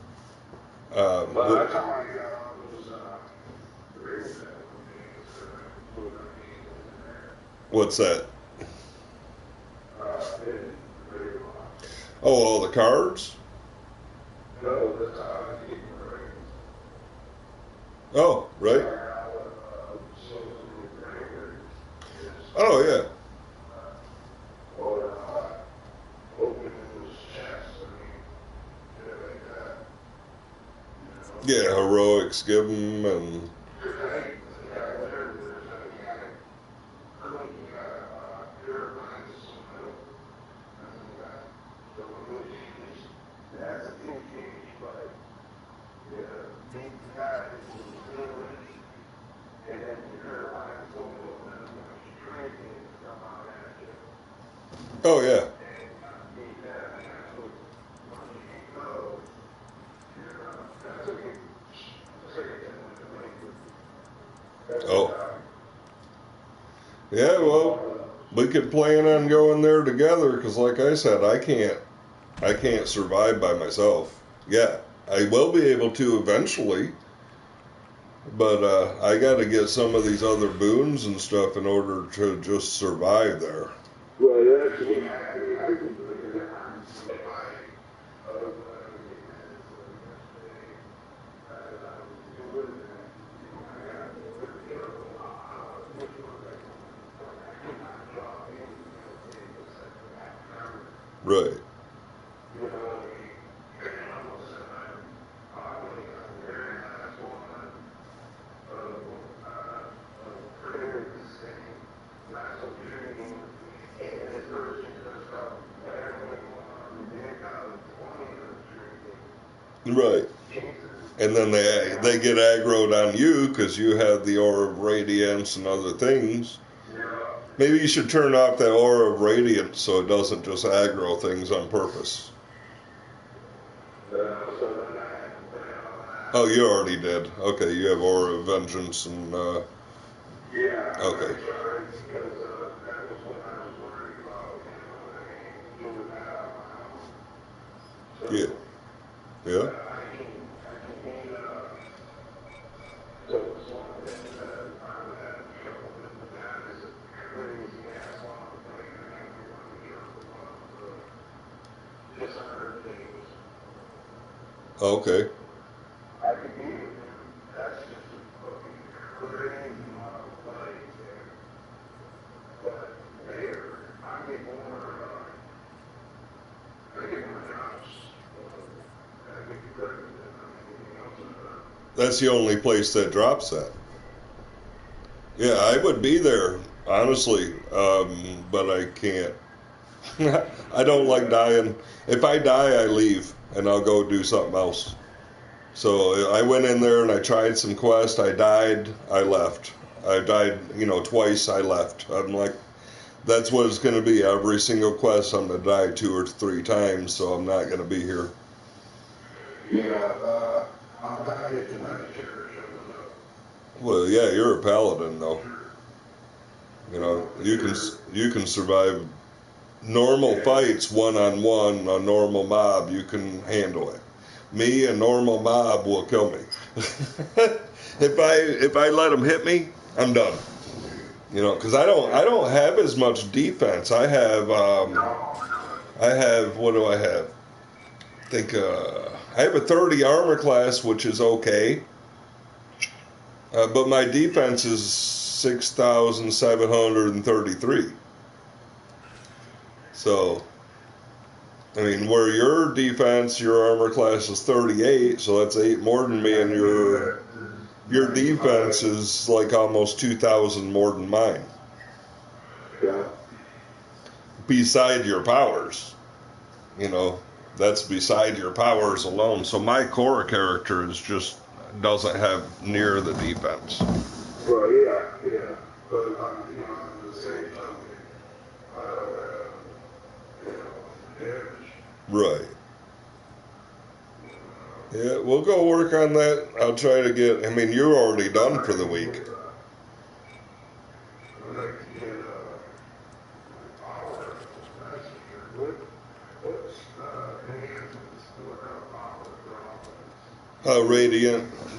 What's that? Oh, all the cards? Oh, right. Oh, yeah. Yeah, heroics give them and... Oh, yeah. Oh. Yeah, well, we could plan on going there together because, like I said, I can't survive by myself. Yeah, I will be able to eventually, but I got to get some of these other boons and stuff in order to just survive there. Right. Right. And then they get aggroed on you because you have the aura of radiance and other things. Maybe you should turn off that aura of radiance so it doesn't just aggro things on purpose. Oh, you already did. Okay, you have aura of vengeance and okay. Yeah. Yeah. Okay. That's the only place that drops that. Yeah, I would be there, honestly, but I can't. I don't like dying. If I die, I leave, and I'll go do something else. So I went in there and I tried some quest. I died. I left. I died, twice. I left. I'm like, that's what it's going to be. Every single quest, I'm going to die 2 or 3 times, so I'm not going to be here. Well, yeah, you're a paladin, though. You know, you can survive normal fights one-on-one, a normal mob. You can handle it. Me, a normal mob will kill me. If I let them hit me, I'm done. You know, because I don't have as much defense. I have what do I have? I think I have a 30 armor class, which is okay. But my defense is 6,733. So, I mean, where your defense, your armor class is 38, so that's 8 more than me, and your defense is like almost 2,000 more than mine. Yeah. Beside your powers, you know, that's beside your powers alone. So my core character is just doesn't have near the defense. Well, yeah. But, you know, at the same time, damage. Right. Yeah, we'll go work on that. I'll try to get, I mean, you're already done for the week.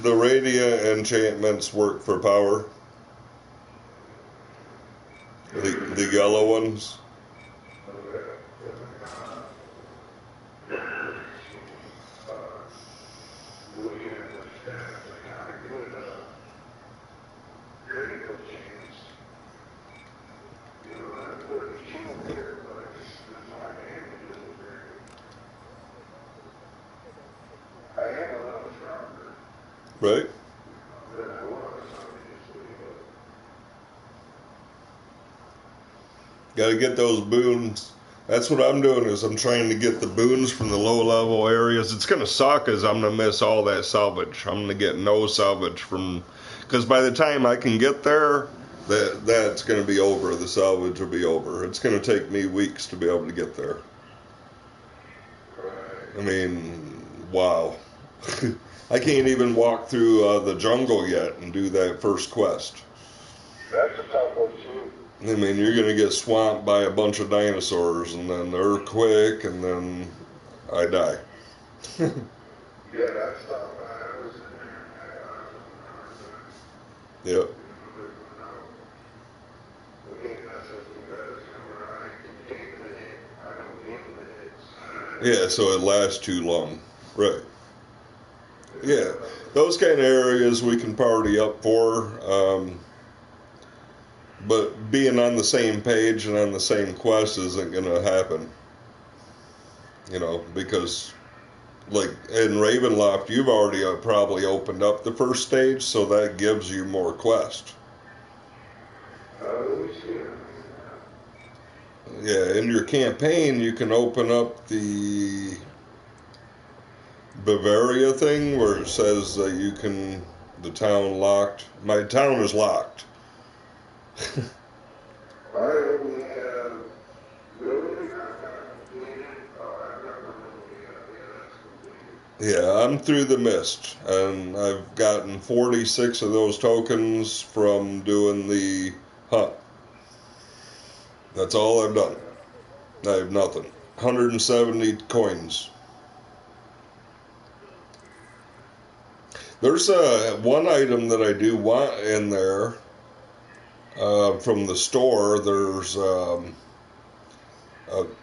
The radiant enchantments work for power. The yellow ones. Right? Got to get those boons. That's what I'm doing, is I'm trying to get the boons from the low level areas. It's going to suck, as I'm going to miss all that salvage. I'm going to get no salvage from, because by the time I can get there, that's going to be over. The salvage will be over. It's going to take me weeks to be able to get there. I mean, wow. I can't even walk through the jungle yet and do that first quest. That's a tough one, too. I mean, you're going to get swamped by a bunch of dinosaurs, and then the earthquake, and then I die. Yeah, that's tough. Yep. Yeah, so it lasts too long. Right. Yeah, those kind of areas we can party up for, but being on the same page and on the same quest isn't going to happen. You know, because like in Ravenloft, you've already probably opened up the first stage, so that gives you more quest. Yeah, in your campaign, you can open up the Bavaria thing where it says that you can, the town locked. My town is locked. Yeah, I'm through the mist, and I've gotten 46 of those tokens from doing the hunt. That's all I've done. I have nothing. 170 coins. There's one item that I do want in there from the store. There's a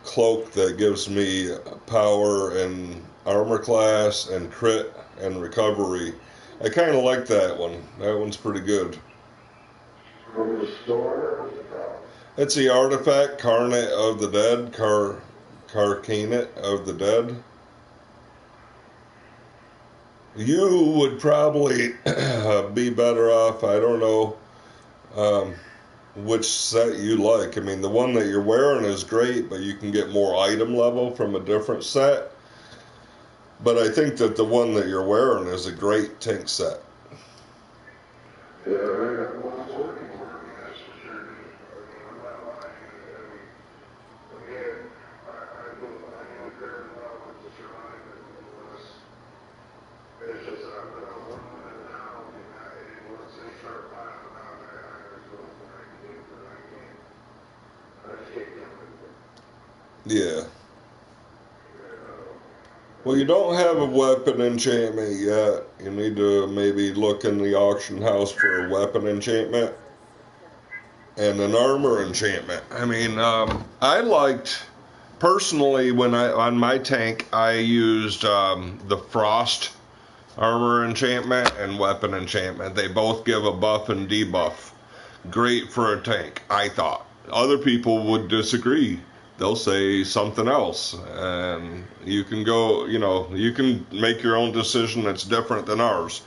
cloak that gives me power and armor class and crit and recovery. I kind of like that one. That one's pretty good. From the store? It's the artifact Carnate of the Dead, Carcanate of the Dead. You would probably be better off, I don't know which set you like. I mean, the one that you're wearing is great, but you can get more item level from a different set. But I think that the one that you're wearing is a great tank set. Yeah. Well, you don't have a weapon enchantment yet. You need to maybe look in the auction house for a weapon enchantment and an armor enchantment. I mean, I liked, personally, when on my tank, I used the frost armor enchantment and weapon enchantment. They both give a buff and debuff. Great for a tank, I thought. Other people would disagree. They'll say something else, and you can go, you can make your own decision that's different than ours.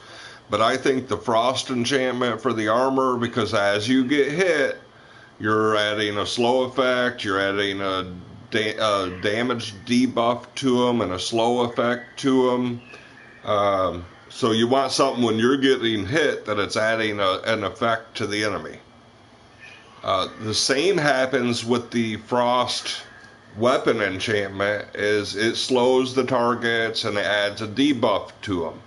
But I think the frost enchantment for the armor, because as you get hit, you're adding a slow effect, you're adding a damage debuff to them and a slow effect to them. So you want something when you're getting hit that it's adding an effect to the enemy. The same happens with the frost weapon enchantment, is it slows the targets and it adds a debuff to them.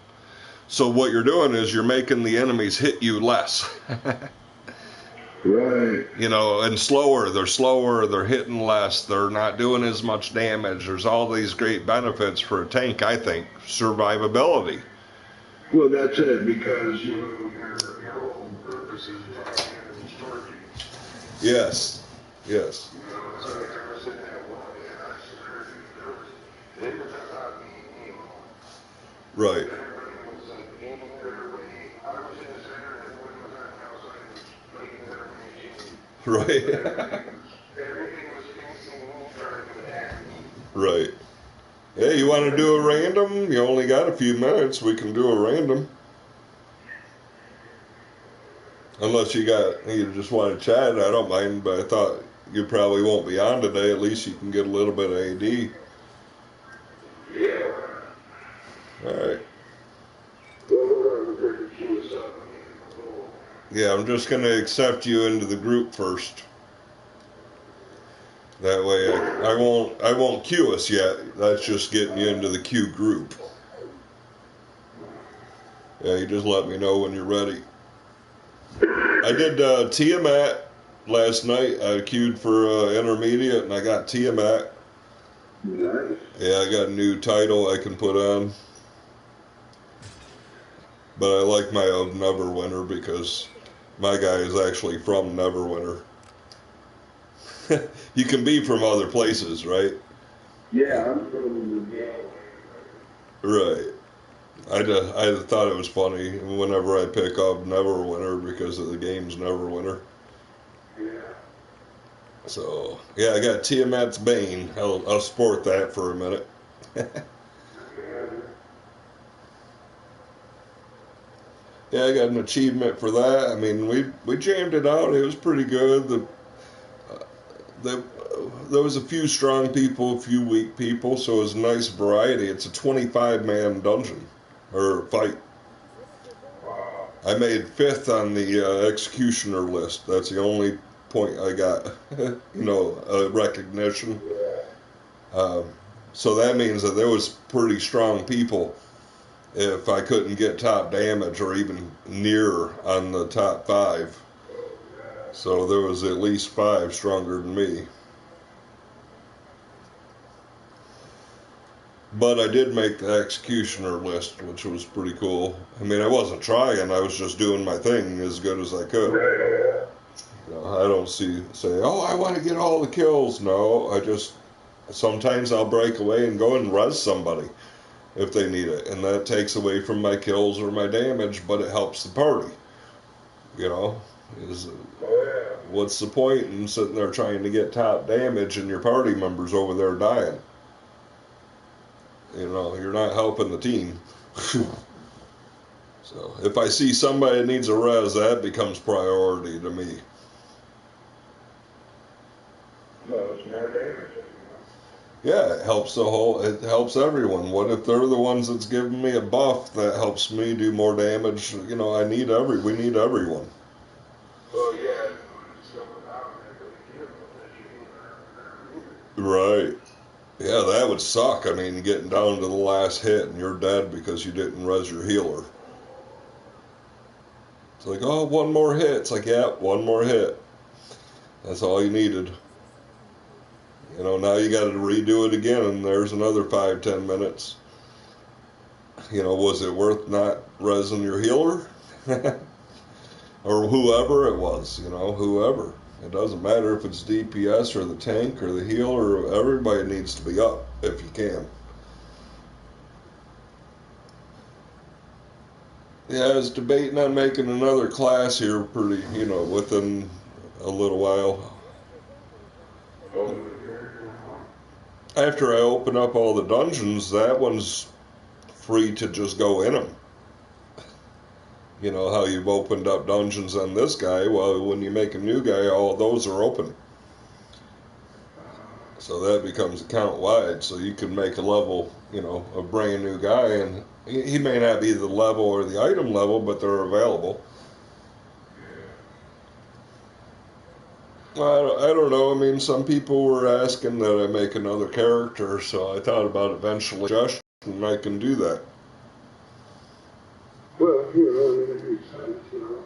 So what you're doing is you're making the enemies hit you less. Right. And slower, they're hitting less, they're not doing as much damage. There's all these great benefits for a tank, I think. Survivability. Well, that's it, because your whole purpose is Yes. Yes. Right. Right. Right. Hey, you want to do a random? You only got a few minutes. We can do a random. Unless you just want to chat, I don't mind, but I thought you probably won't be on today. At least you can get a little bit of AD. Yeah. Alright. Yeah, I'm just going to accept you into the group first. That way I won't queue us yet. That's just getting you into the queue group. Yeah, you just let me know when you're ready. I did Tiamat last night. I queued for intermediate and I got Tiamat. Nice. Yeah, I got a new title I can put on. But I like my own Neverwinter because my guy is actually from Neverwinter. You can be from other places, right? Yeah, I'm from the game. Right. I thought it was funny whenever I pick up Neverwinter because of the game's Neverwinter. Yeah. So, yeah, I got Tiamat's Bane. I'll sport that for a minute. Yeah, I got an achievement for that. I mean, we jammed it out. It was pretty good. There was a few strong people, a few weak people, so it was a nice variety. It's a 25-man dungeon, or fight. I made 5th on the executioner list. That's the only point I got, recognition. So that means that there was pretty strong people if I couldn't get top damage or even near on the top 5. So there was at least 5 stronger than me. But I did make the executioner list, which was pretty cool. I mean, I wasn't trying. I was just doing my thing as good as I could. I don't say, oh, I want to get all the kills. No, sometimes I'll break away and go and res somebody if they need it. And that takes away from my kills or my damage, but it helps the party. What's the point in sitting there trying to get top damage and your party members over there dying? You're not helping the team. So if I see somebody that needs a res, that becomes priority to me. Yeah, it helps it helps everyone. What if they're the ones that's giving me a buff that helps me do more damage? We need everyone. Well, yeah. Right. Yeah, that would suck. I mean, getting down to the last hit and you're dead because you didn't res your healer. It's like, oh, one more hit. It's like, yeah, one more hit. That's all you needed. You know, now you got to redo it again, and there's another 5-10 minutes. You know, was it worth not resing your healer? Or whoever it was, you know, whoever. It doesn't matter if it's DPS or the tank or the healer. Everybody needs to be up if you can. Yeah, I was debating on making another class here pretty, you know, within a little while. After I open up all the dungeons, that one's free to just go in them. You know how you've opened up dungeons on this guy? Well, when you make a new guy, all those are open. So that becomes account-wide. So you can make a level, you know, a brand new guy, and he may not be the level or the item level, but they're available. I don't know. I mean, some people were asking that I make another character, so I thought about eventually just and I can do that. Well, you know, it makes sense, you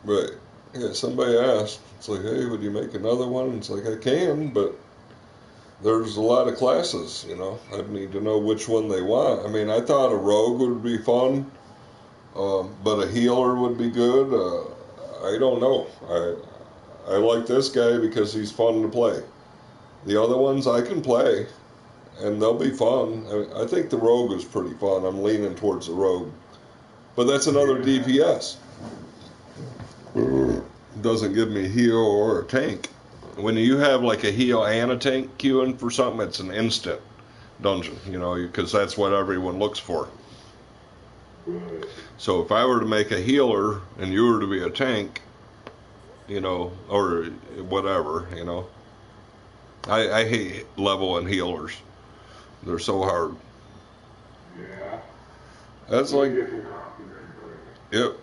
know. Right. Yeah, somebody asked. It's like, hey, would you make another one? It's like, I can, but there's a lot of classes, you know. I need to know which one they want. I mean, I thought a rogue would be fun, but a healer would be good. I don't know. I like this guy because he's fun to play. The other ones I can play, and they'll be fun. I think the rogue is pretty fun. I'm leaning towards the rogue. But that's another DPS. Doesn't give me a heal or a tank. When you have like a heal and a tank queuing for something, it's an instant dungeon, you know, because that's what everyone looks for. So if I were to make a healer and you were to be a tank, you know, or whatever, you know, I hate level and healers. They're so hard. Yeah. That's like, yep.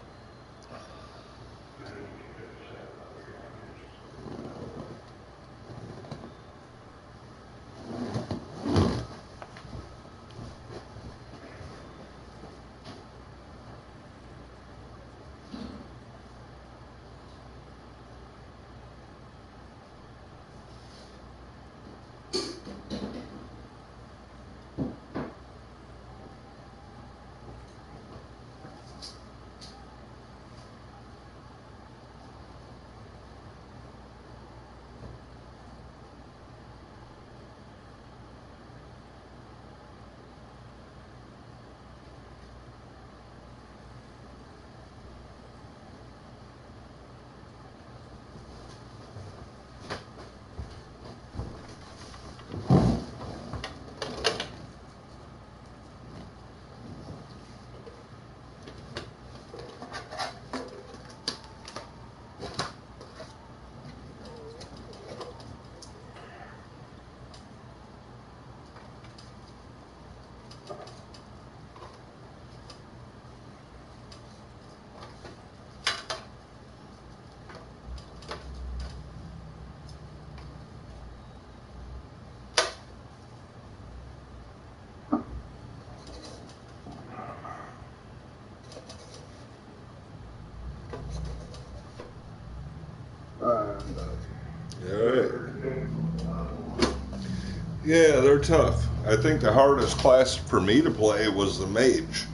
Yeah, they're tough. I think the hardest class for me to play was the mage.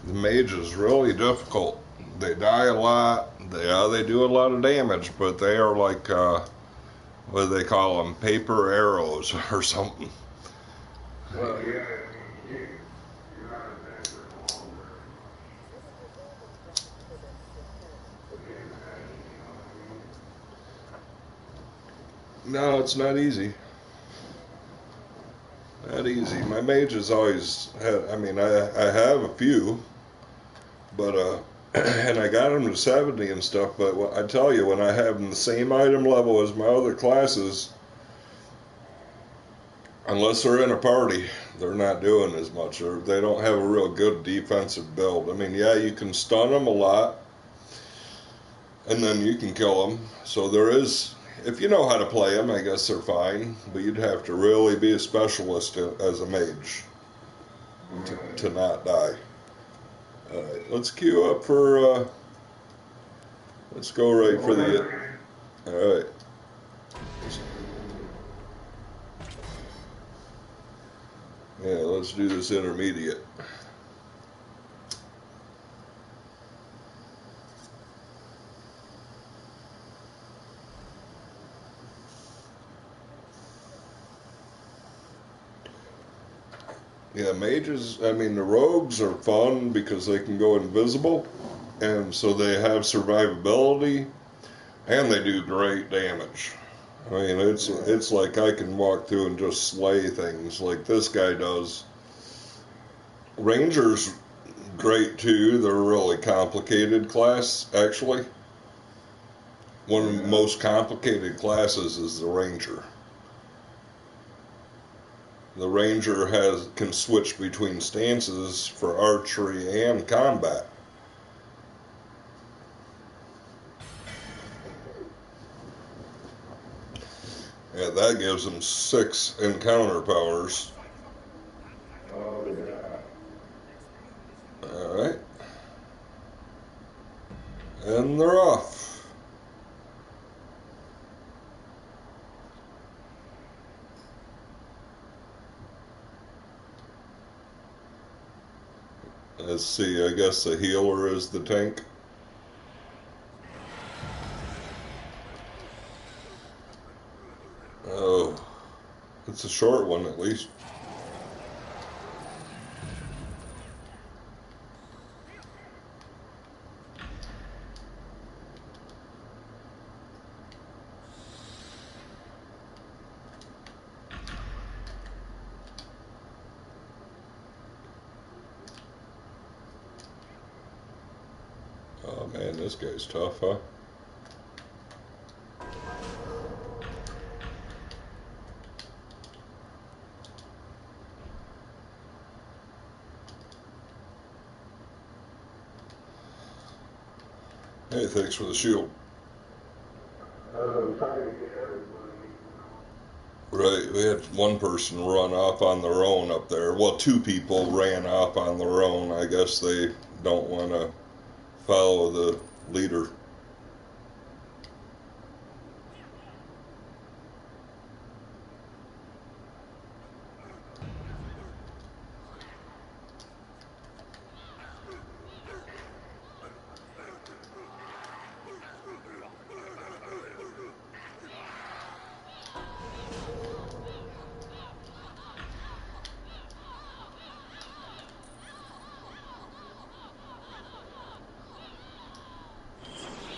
The mage is really difficult. They die a lot. They do a lot of damage, but they are like, what do they call them? Paper arrows or something. Well, yeah. No, it's not easy. Not easy. My mage has always had, I mean, I have a few, but, and I got them to 70 and stuff, but I tell you, when I have them the same item level as my other classes, unless they're in a party, they're not doing as much, or they don't have a real good defensive build. I mean, yeah, you can stun them a lot, and then you can kill them, so there is... If you know how to play them, I guess they're fine, but you'd have to really be a specialist as a mage to not die. Alright, let's queue up for Let's go right for the... Alright. Yeah, let's do this intermediate. Yeah, mages, I mean, the rogues are fun because they can go invisible, and so they have survivability, and they do great damage. I mean, it's like I can walk through and just slay things like this guy does. Rangers, great too. They're a really complicated class, actually. One of the most complicated classes is the Ranger. The Ranger can switch between stances for archery and combat. Yeah, that gives them 6 encounter powers. Alright. And they're off. Let's see, I guess the healer is the tank. Oh, it's a short one at least. Oh man, this guy's tough, huh? Hey, thanks for the shield. Right, we had one person run off on their own up there. Well, 2 people ran off on their own. I guess they don't want to follow the leader.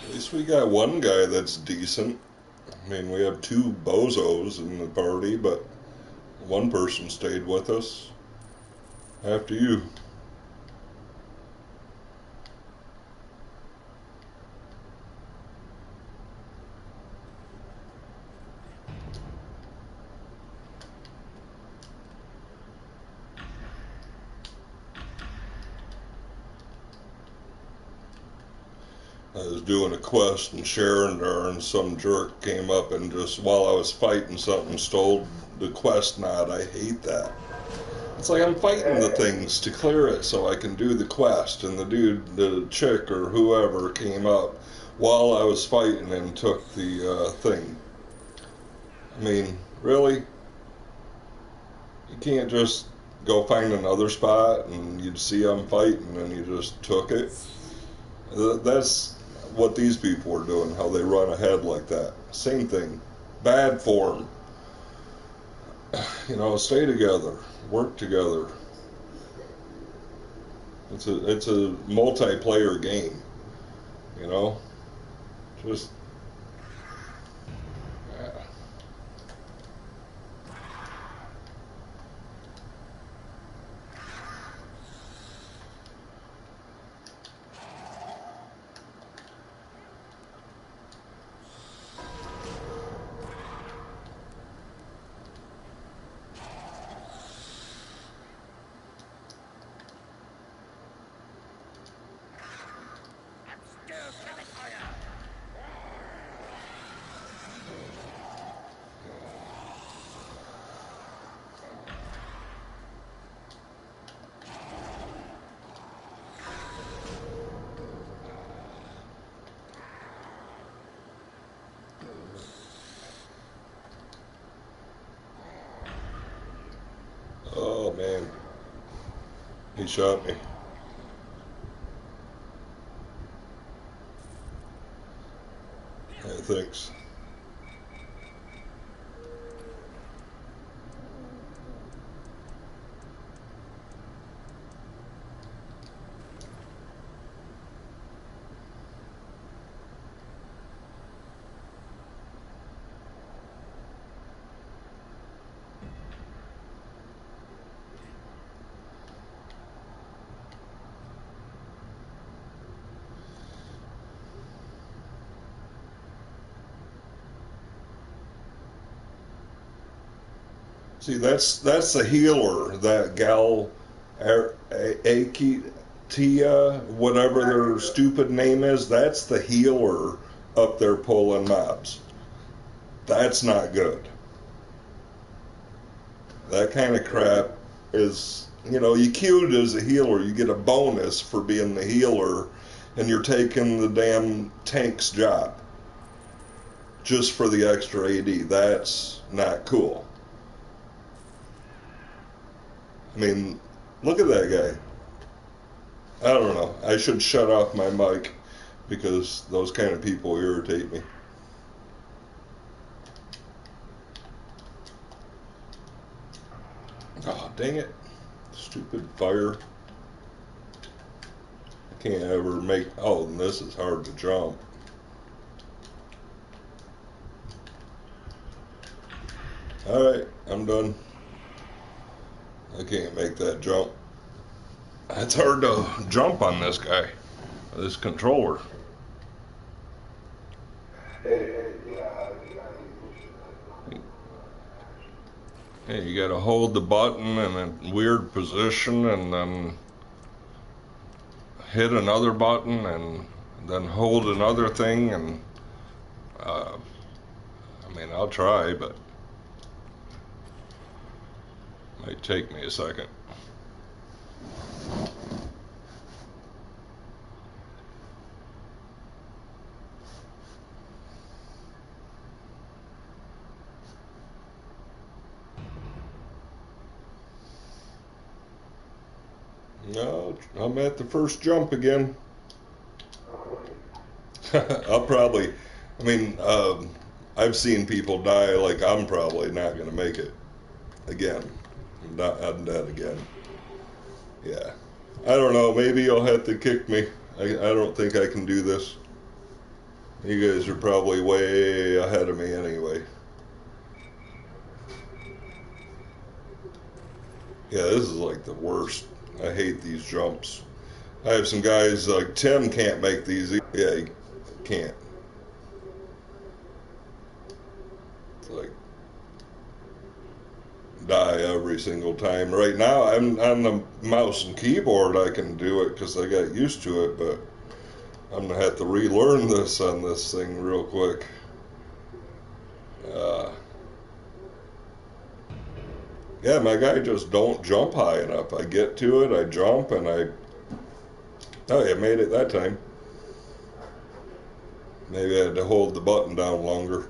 At least we got one guy that's decent. I mean, we have 2 bozos in the party, but one person stayed with us. After you. I was doing a quest in Sharon there, and some jerk came up and just, while I was fighting something, stole the quest knot. I hate that. It's like I'm fighting the things to clear it so I can do the quest, and the dude, the chick or whoever came up while I was fighting and took the thing. I mean, really? You can't just go find another spot and you'd see I'm fighting and you just took it. That's what these people are doing, how they run ahead like that. Same thing. Bad form. You know, stay together. Work together. It's a multiplayer game. You know? Just... yeah. man. He shot me. Yeah, thanks. See, that's the healer, that gal, Tia, whatever their stupid name is. That's the healer up there pulling mobs. That's not good. That kind of crap is, you queued as a healer. You get a bonus for being the healer, and you're taking the damn tank's job just for the extra AD. That's not cool. I mean, look at that guy. I don't know. I should shut off my mic because those kind of people irritate me. Oh, dang it. Stupid fire. I can't ever make... Oh, and this is hard to jump. Alright, I'm done. I can't make that jump. It's hard to jump on this guy, this controller. Hey, you gotta hold the button in a weird position and then hit another button and then hold another thing, and I mean, I'll try, but it might take me a second. No, I'm at the first jump again. I'll probably, I mean, I've seen people die. Like, I'm probably not going to make it again. I'm dead again. Yeah. I don't know. Maybe you'll have to kick me. I don't think I can do this. You guys are probably way ahead of me anyway. Yeah, this is like the worst. I hate these jumps. I have some guys like Tim can't make these. Yeah, he can't. It's like die every single time. Right now, I'm on the mouse and keyboard. I can do it because I got used to it, but I'm gonna have to relearn this on this thing real quick. Yeah, my guy just don't jump high enough. I get to it, I jump, and oh, I made it that time. Maybe I had to hold the button down longer.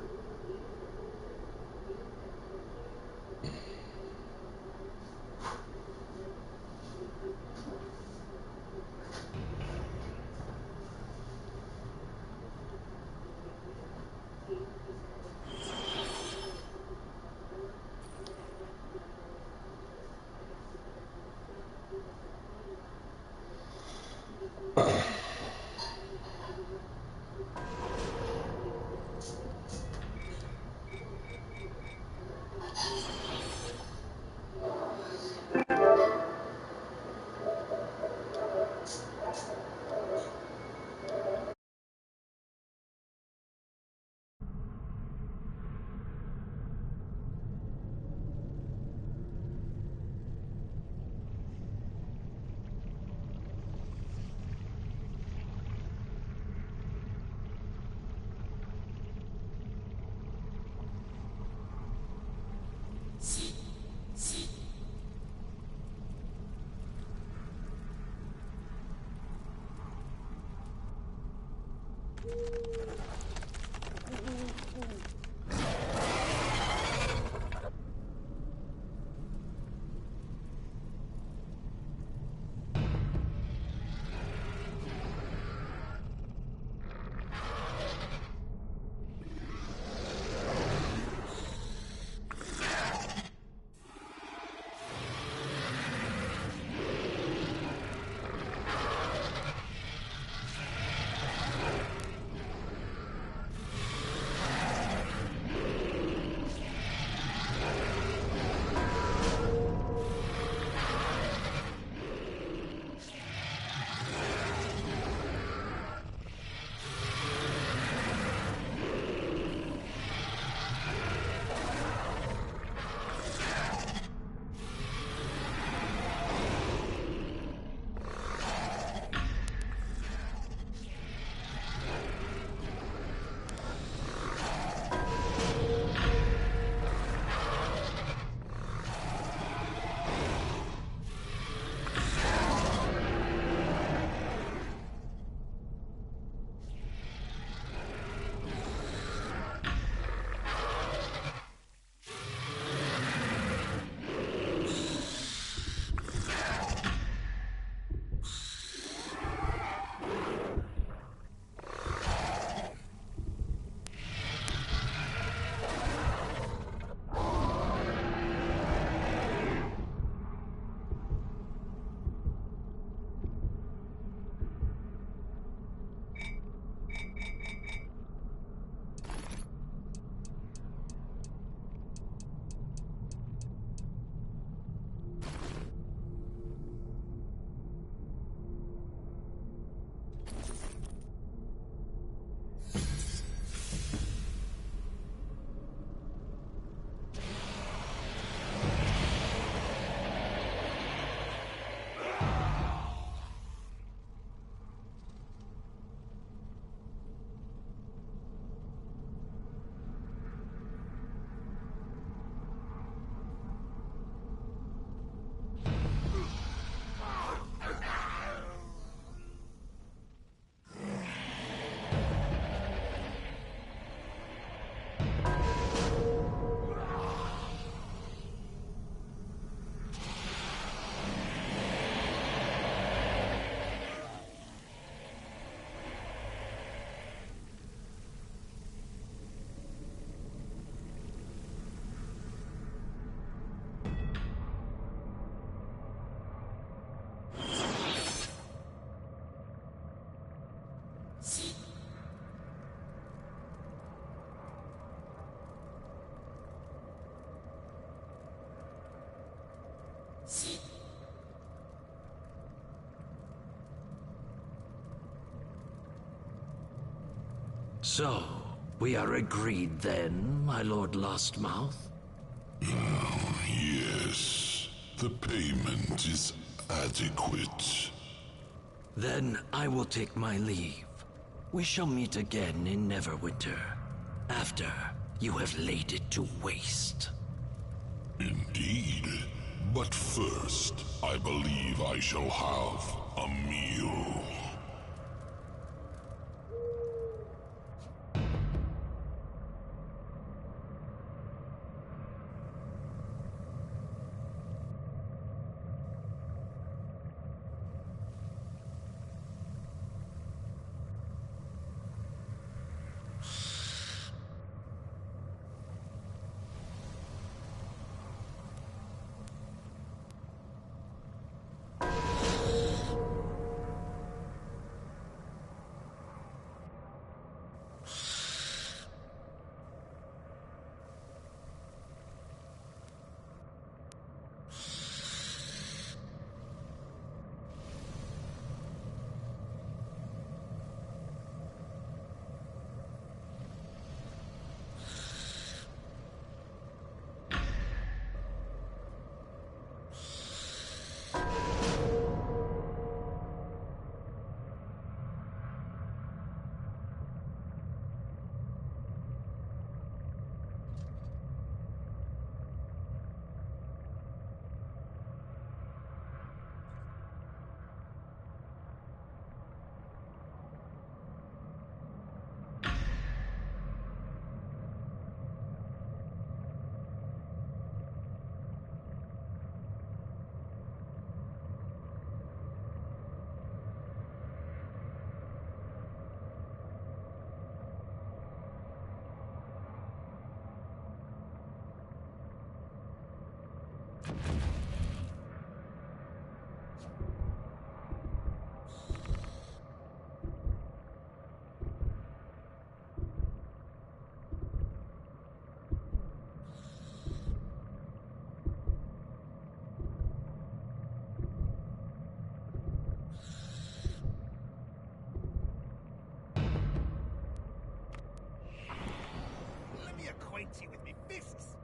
So, we are agreed then, my Lord Lostmouth? Yes. The payment is adequate. Then I will take my leave. We shall meet again in Neverwinter, after you have laid it to waste. Indeed. But first, I believe I shall have a meal. You with me fists.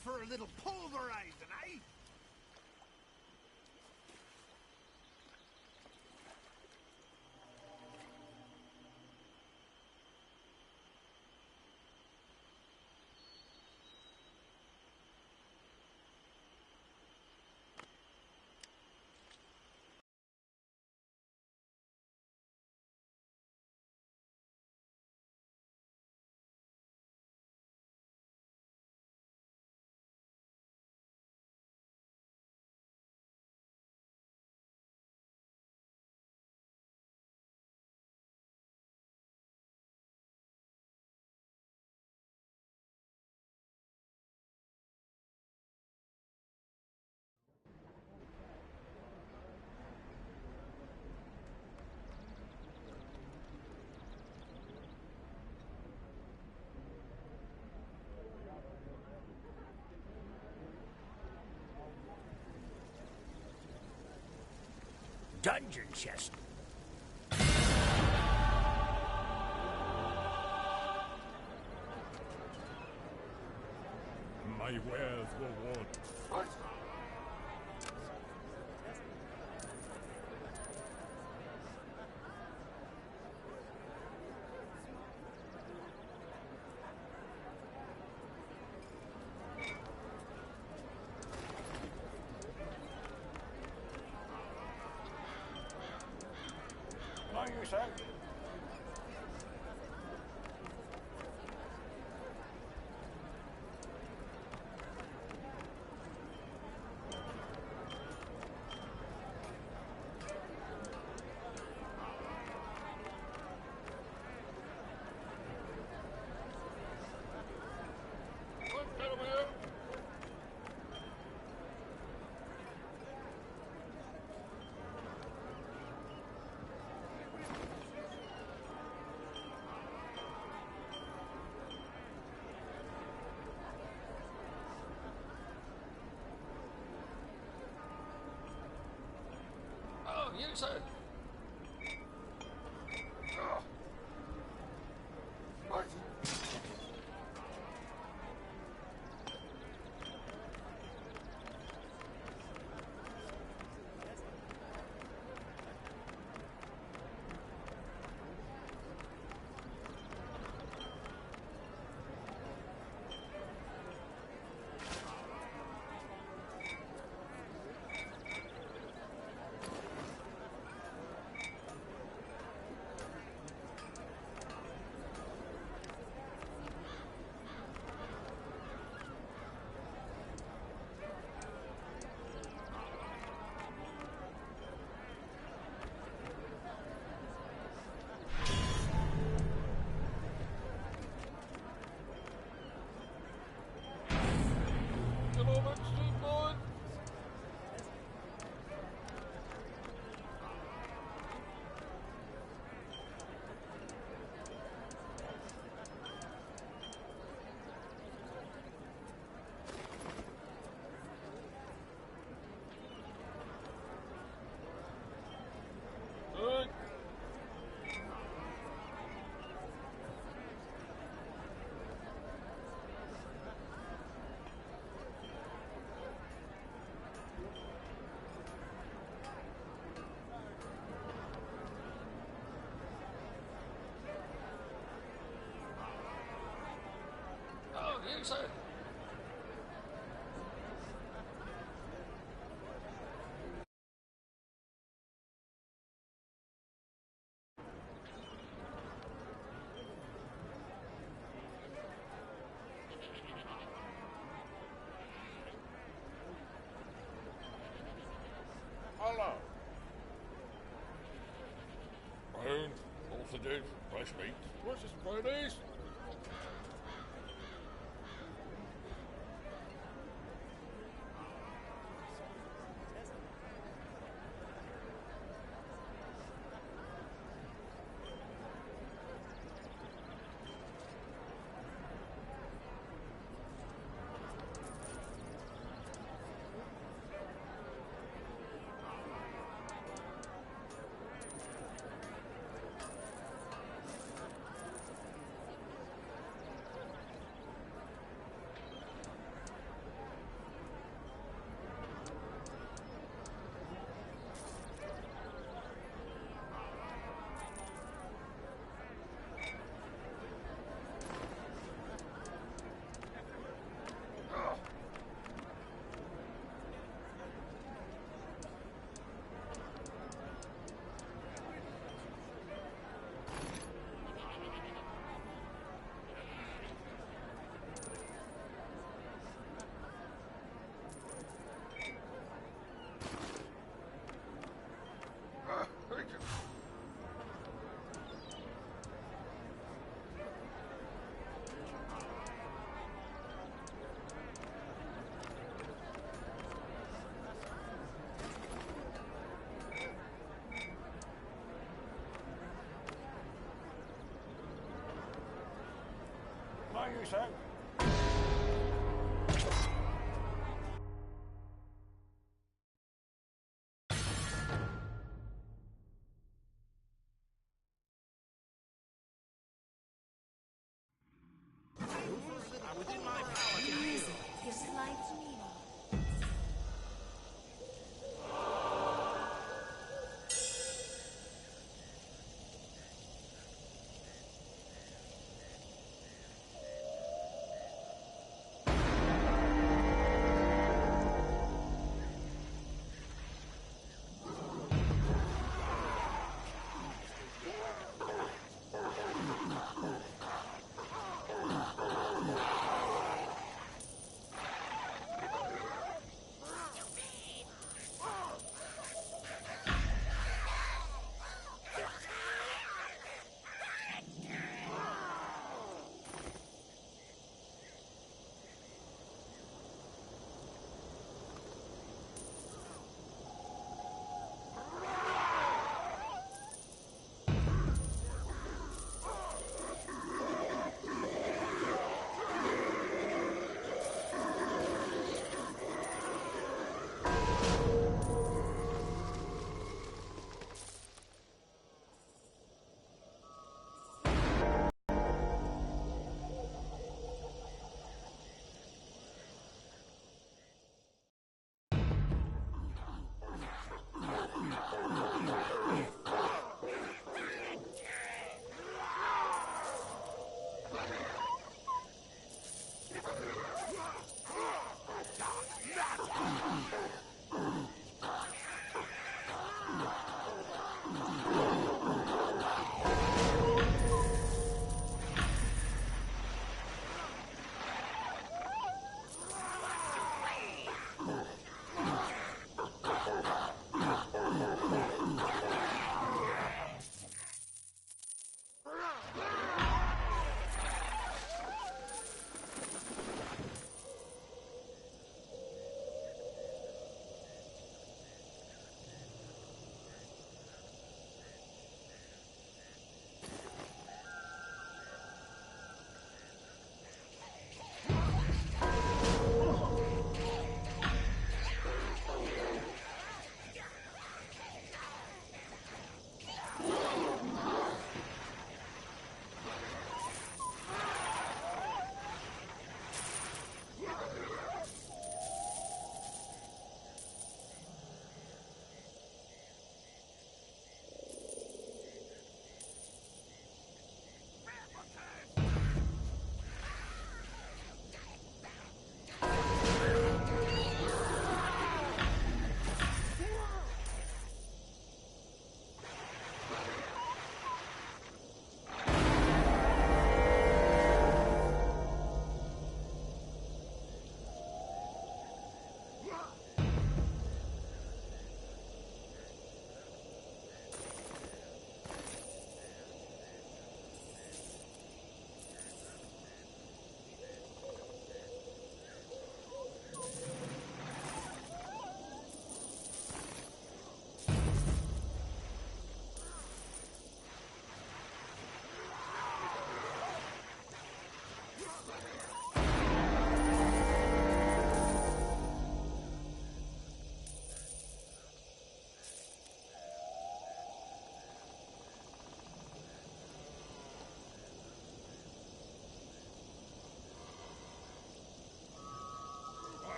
for a little pulverizing, eh? Dungeon chest. My wares will want. What? No, you sir. Oh, you sir. What? Oh, you sir. Hello. Bone, sausages, fresh meat. What's this for these? do so. Within my power to Music gives life meaning.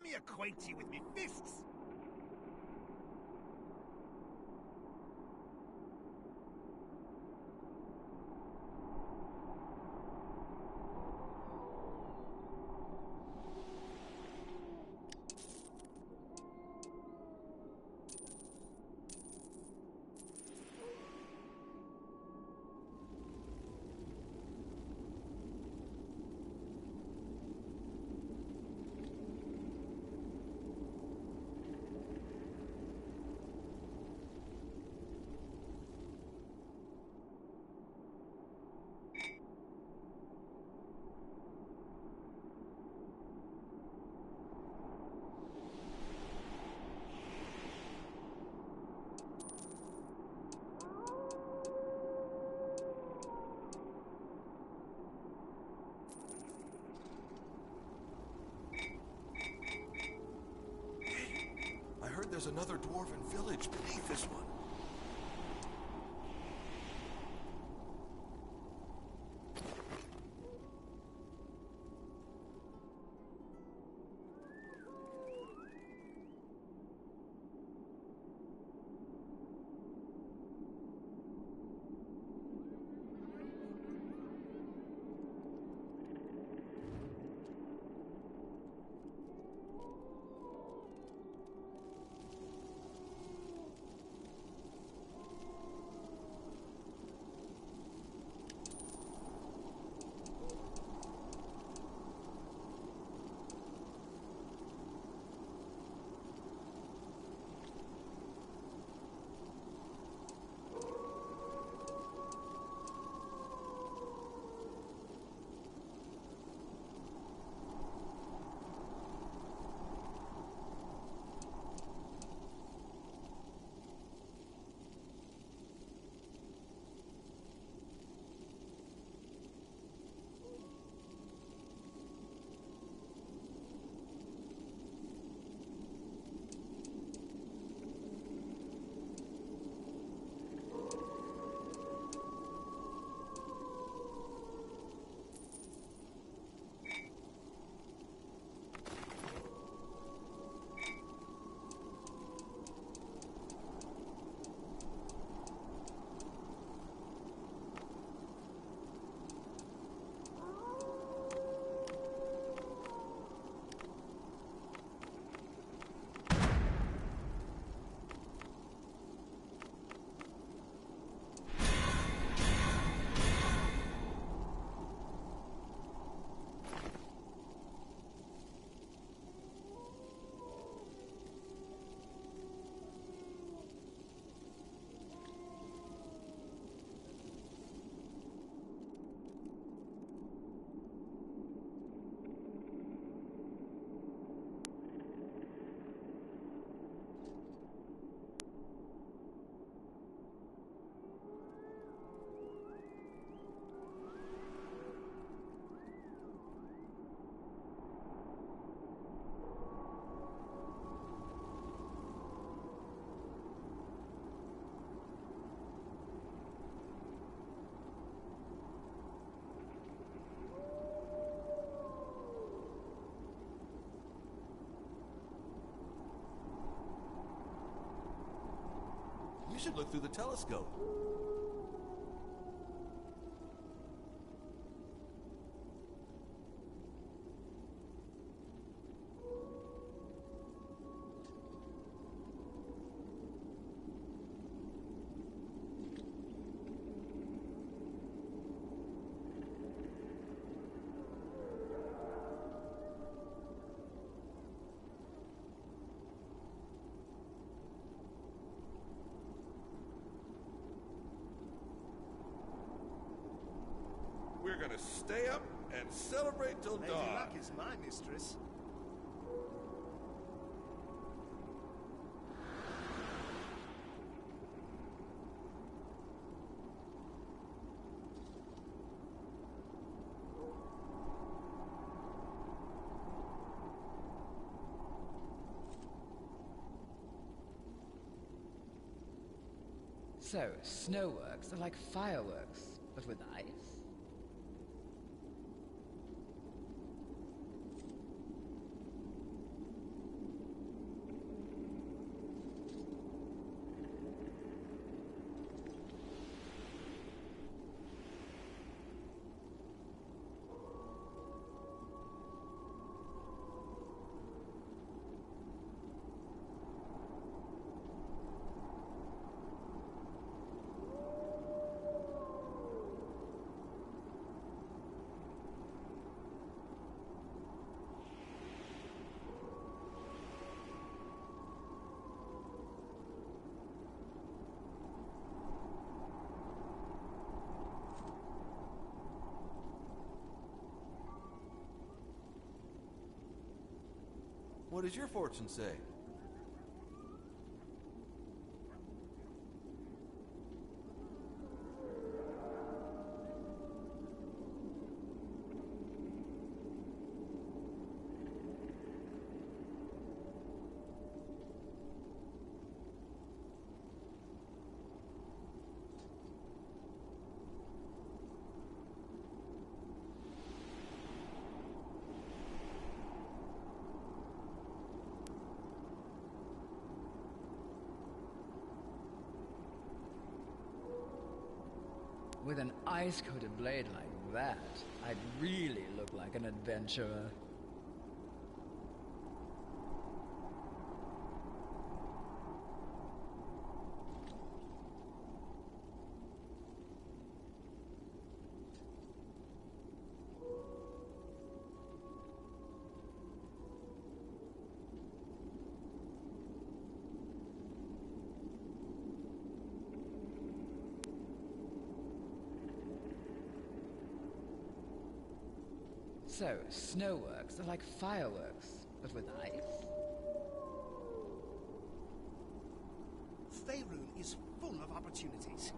me acquaint you with me fists. I heard there's another dwarven village beneath this one. You should look through the telescope. We're gonna stay up and celebrate till Lady dawn. Luck is my mistress. So, snowworks are like fireworks, but with ice? does your fortune say? With an ice-coated blade like that, I'd really look like an adventurer. So, snowworks are like fireworks, but with ice? Faerun is full of opportunities.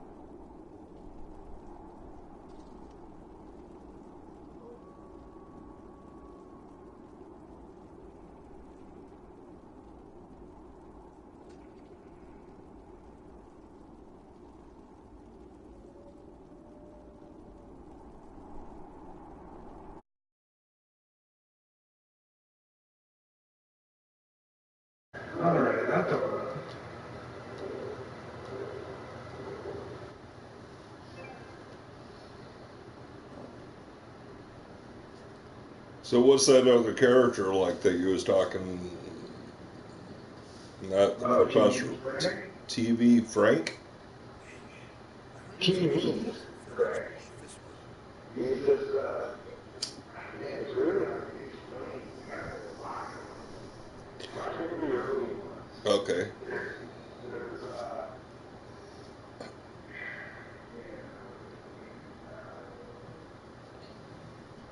Alright, that's all. So what's that other character like that you was talking? Not Professor TV Frank? TV. Right. He's just, it's really Okay.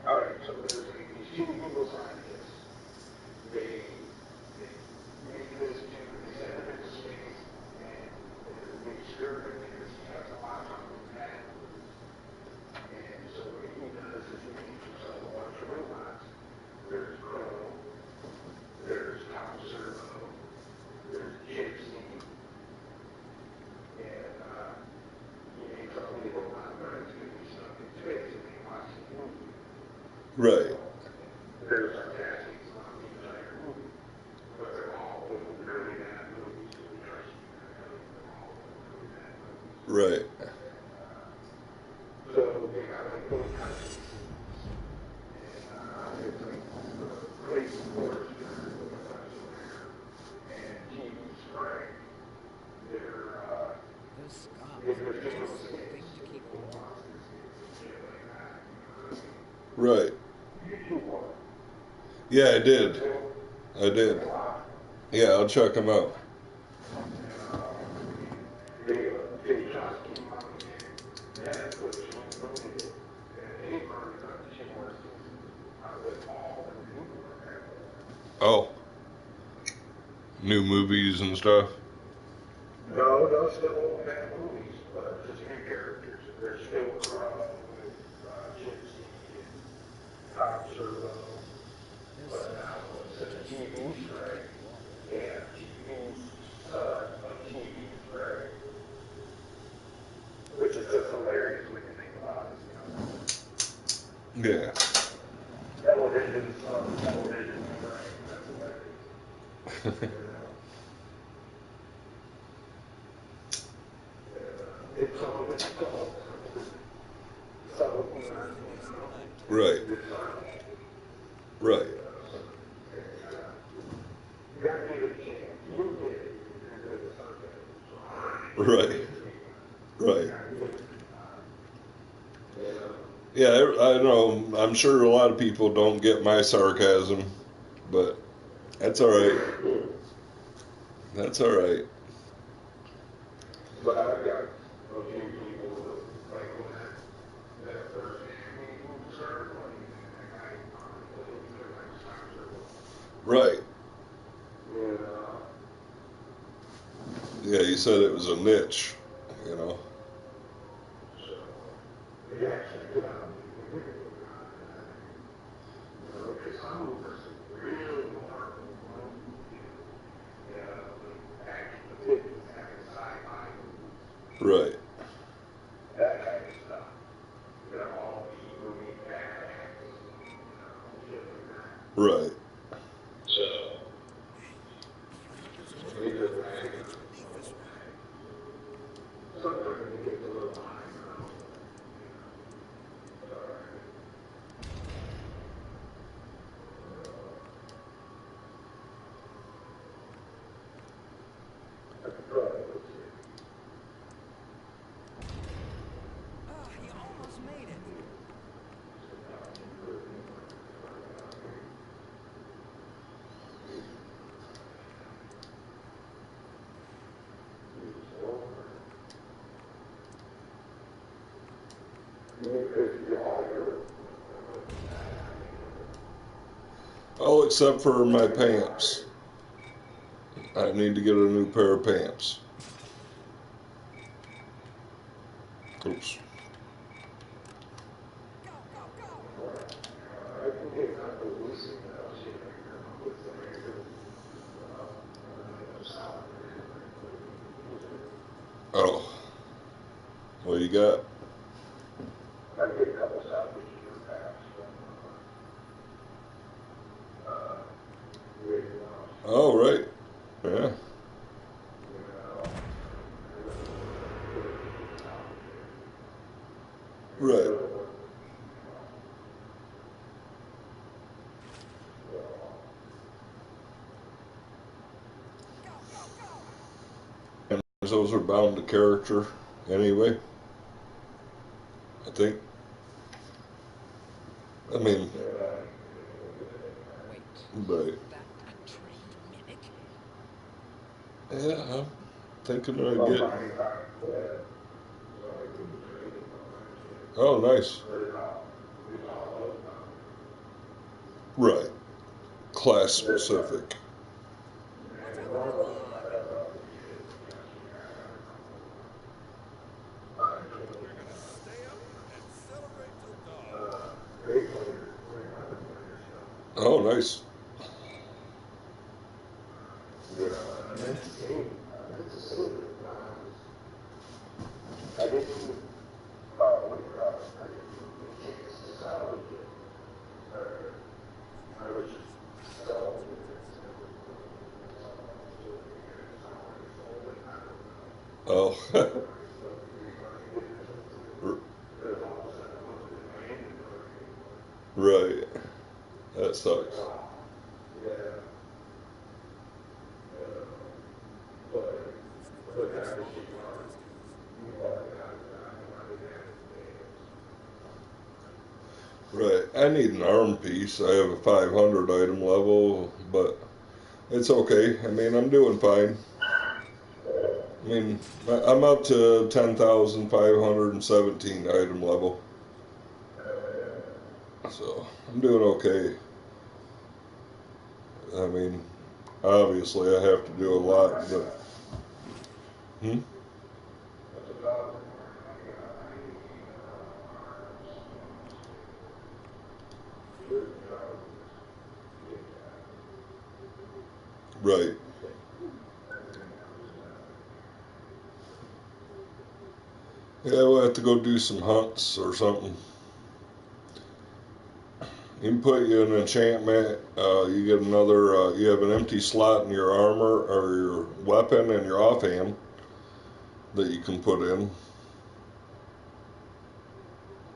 Alright, so there's these two evil scientists. They make this to the center of space, and the experimenters have a lot of that. And so what he does is he makes himself a bunch of robots. There's Crow, there's Tom Servo, there's Gypsy, and he makes all these robots that are going to be stuck in space and they watch the movie. Right. There's sarcastic on the entire movie, but they're all really bad movies. Right. So they got like those kind of scenes. And it's like crazy force and TV spray. They're Those scarves it's are just just something to keep warm. Right. Yeah, I did. I did. Yeah, I'll check them out. Oh. New movies and stuff? No, those still old bad movies, but just new characters. There's still Crow with Gypsy and Tom Servo. But now it's a TV spray. Yeah, TV's son of TV spray. Which is just hilarious when you think about it. You know? Yeah. Television son of television spray. That's hilarious. It's all Right. Right. Right. Right. Yeah, I know. I'm sure a lot of people don't get my sarcasm, but that's all right. That's all right. But I've got a few people like when that first meeting started, Right. he said it was a niche, you know. Right. Right. He almost made it. All except for my pants. I need to get a new pair of pants. Oops. Oh. What you got? Oh, right. Yeah. Right. And those are bound to character anyway, I think. I mean, but yeah, I'm thinking I get. Oh, nice. Right. Class specific. Oh, nice. Oh. Right. That sucks. Right. I need an arm piece. I have a 500 item level, but it's okay. I mean, I'm doing fine. I mean, I'm up to 10,517 item level. So, I'm doing okay. I mean, obviously I have to do a lot, but... Hmm? Right. Yeah, we'll have to go do some hunts or something. You can put you an enchantment, you get another, you have an empty slot in your armor or your weapon and your offhand that you can put in.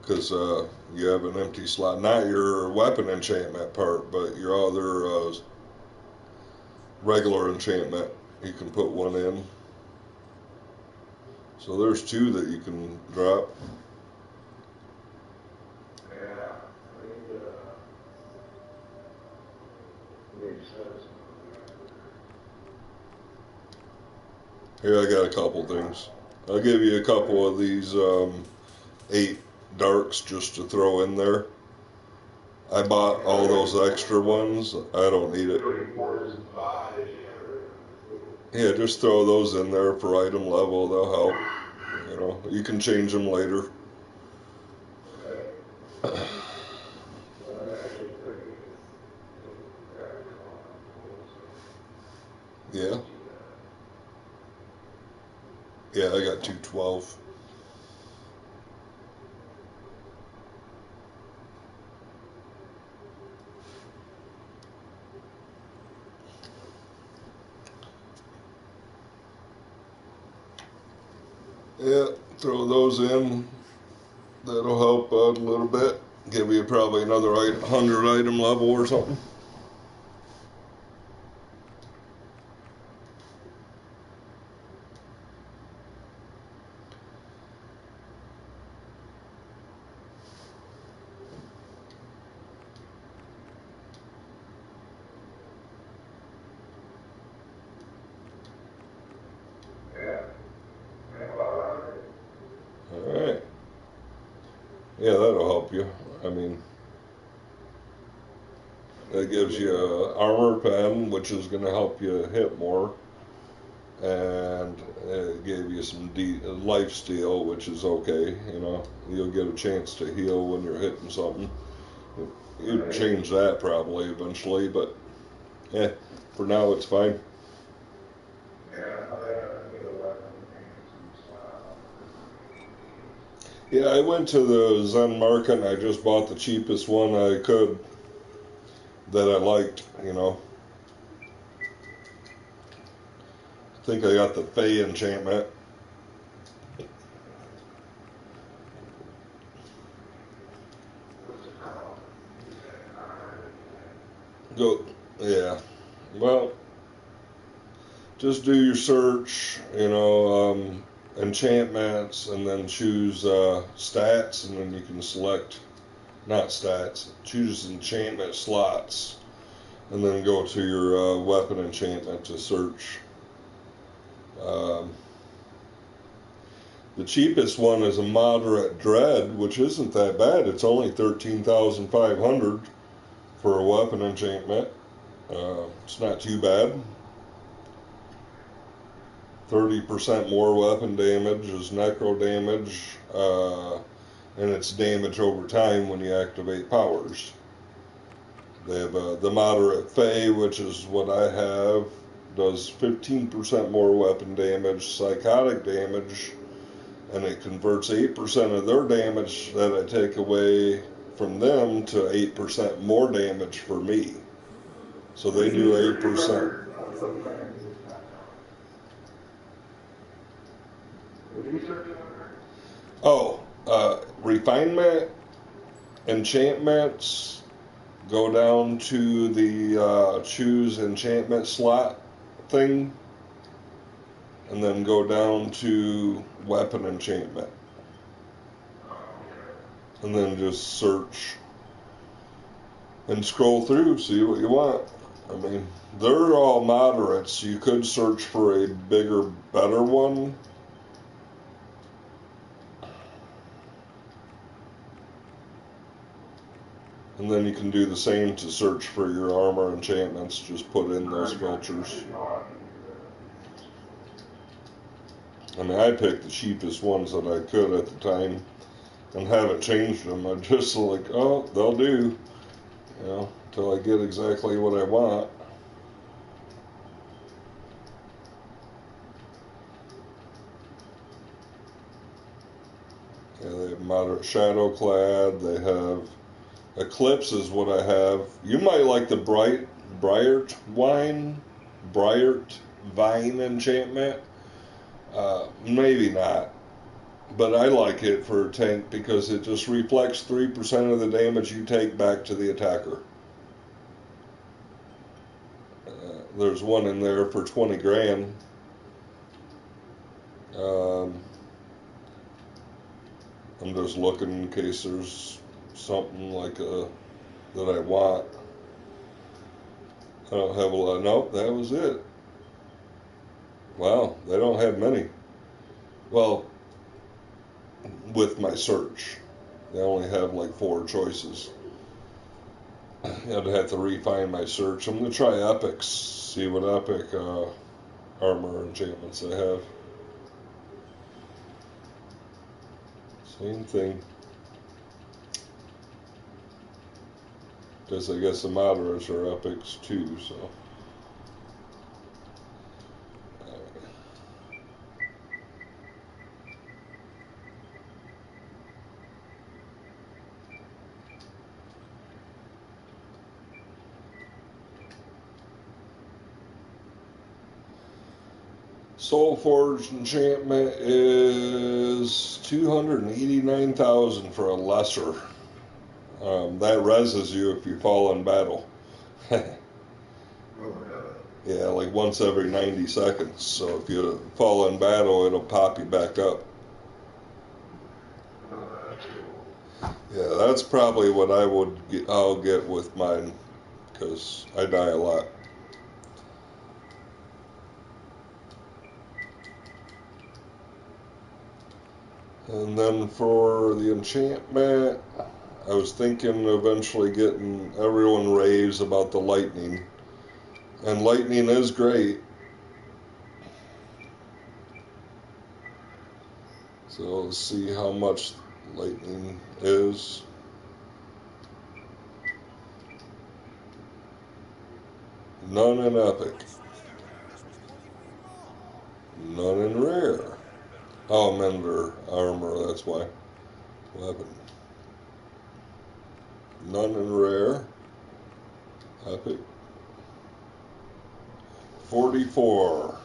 Because you have an empty slot, not your weapon enchantment part, but your other regular enchantment, you can put one in. So there's two that you can drop. Here, I got a couple things. I'll give you a couple of these 8 darks just to throw in there. I bought all those extra ones. I don't need it. Yeah, just throw those in there for item level. They'll help. You know, you can change them later. Yeah. Yeah, I got 212. Yeah, throw those in. That'll help out a little bit. Give you probably another 100 item level or something. Alright. Yeah, that'll help you. I mean, that gives you an armor pen, which is going to help you hit more. And it gave you some life steal, which is okay. You know, you'll get a chance to heal when you're hitting something. You'd change that probably eventually, but yeah, for now it's fine. Yeah, I went to the Zen market and I just bought the cheapest one I could that I liked, you know. I think I got the Fey enchantment. Go, yeah. Well, just do your search, you know, enchantments, and then choose stats, and then you can select, not stats, choose enchantment slots, and then go to your weapon enchantment to search. The cheapest one is a moderate dread, which isn't that bad. It's only 13,500 for a weapon enchantment. It's not too bad. 30% more weapon damage is necro damage, and it's damage over time when you activate powers. They have the moderate Fey, which is what I have, does 15% more weapon damage, psychotic damage, and it converts 8% of their damage that I take away from them to 8% more damage for me. So they do 8%. Oh, refinement, enchantments, go down to the choose enchantment slot thing, and then go down to weapon enchantment. And then just search and scroll through, see what you want. I mean, they're all moderates. You could search for a bigger, better one. And then you can do the same to search for your armor enchantments. Just put in those filters. I mean, I picked the cheapest ones that I could at the time and haven't changed them. I'm just like, oh, they'll do, you know, until I get exactly what I want. Yeah, they have moderate shadow clad. They have eclipse is what I have. You might like the Briart Vine enchantment. Maybe not, but I like it for a tank because it just reflects 3% of the damage you take back to the attacker. There's one in there for 20 grand. I'm just looking in case there's something like that I want. I don't have a lot. Nope, that was it. Wow, they don't have many. Well, with my search, they only have like 4 choices. I'd have to refine my search. I'm going to try epics, see what epic armor enchantments I have. Same thing. Because I guess the moderates are epics too, so. Soulforged enchantment is 289,000 for a lesser. That reses you if you fall in battle. Yeah, like once every 90 seconds. So if you fall in battle, it'll pop you back up. Yeah, that's probably what I'll get with mine, because I die a lot. And then for the enchantment, I was thinking eventually getting everyone raves about the lightning. And lightning is great. So let's see how much lightning is. None in epic. None in rare. Oh, Mender armor, that's why. Weapon. None in rare. Epic. 44.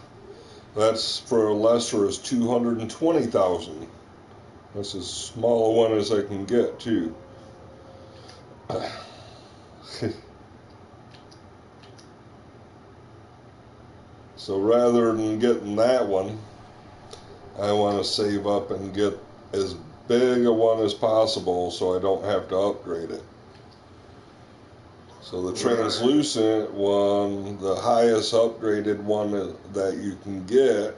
That's for a lesser is 220,000. That's as small a one as I can get too. So rather than getting that one, I want to save up and get as big a one as possible so I don't have to upgrade it. So the translucent one, the highest upgraded one that you can get,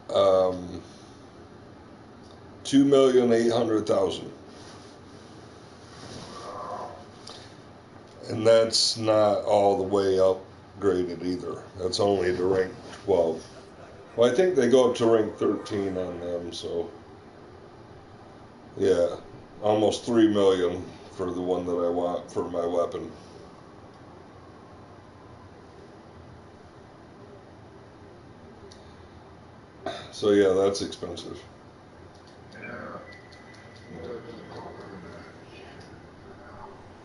2,800,000. And that's not all the way upgraded either. That's only to rank 12. Well, I think they go up to rank 13 on them, so yeah, almost 3 million for the one that I want for my weapon. So yeah, that's expensive.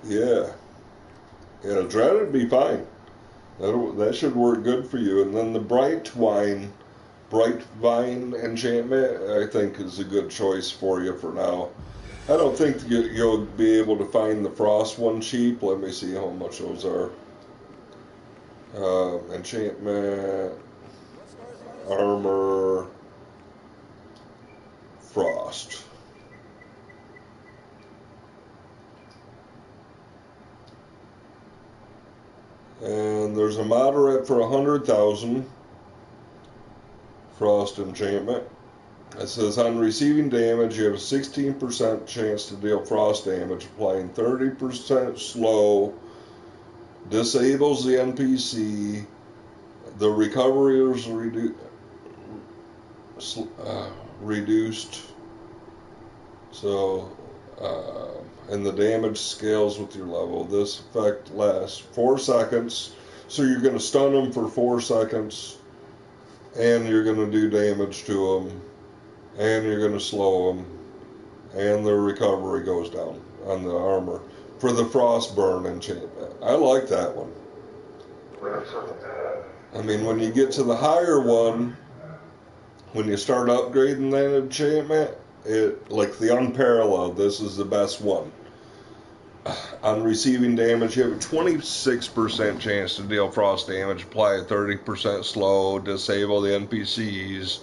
Yeah. Yeah, Dread would be fine. That should work good for you. And then the Bright Vine enchantment, I think, is a good choice for you for now. I don't think you'll be able to find the Frost one cheap. Let me see how much those are. Enchantment, armor, Frost. And there's a moderate for 100,000 Frost enchantment. It says on receiving damage, you have a 16% chance to deal frost damage, applying 30% slow, disables the NPC, the recovery is reduced, so, and the damage scales with your level. This effect lasts 4 seconds, so you're going to stun them for 4 seconds, and you're going to do damage to them, and you're going to slow them, and their recovery goes down on the armor for the Frostburn enchantment. I like that one. I mean, when you get to the higher one, when you start upgrading that enchantment, like the Unparalleled, this is the best one. On receiving damage, you have a 26% chance to deal frost damage, apply a 30% slow, disable the NPCs.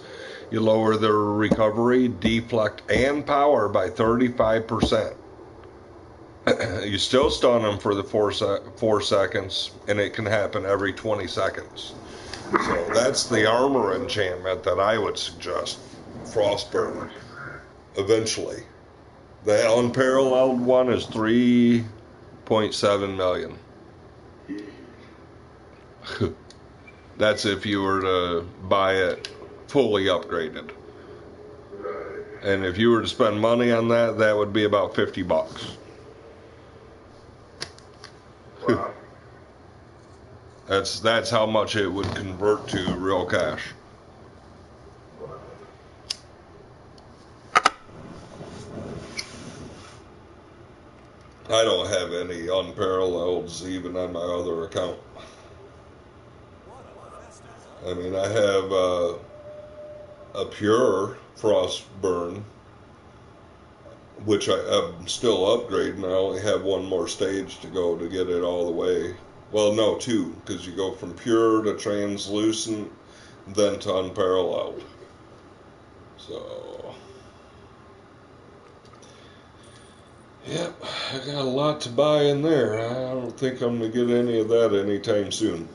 You lower their recovery, deflect, and power by 35%. You still stun them for the 4 seconds, and it can happen every 20 seconds. So that's the armor enchantment that I would suggest. Frostburn. Eventually. The Unparalleled one is 3.7 million. That's if you were to buy it fully upgraded. And if you were to spend money on that, that would be about $50. Wow. That's how much it would convert to real cash. I don't have any unparalleleds even on my other account. I mean, I have a pure Frostburn, which I'm still upgrading. I only have one more stage to go to get it all the way. Well, no, two, because you go from pure to translucent, then to unparalleled. So, yep, I got a lot to buy in there. I don't think I'm going to get any of that anytime soon.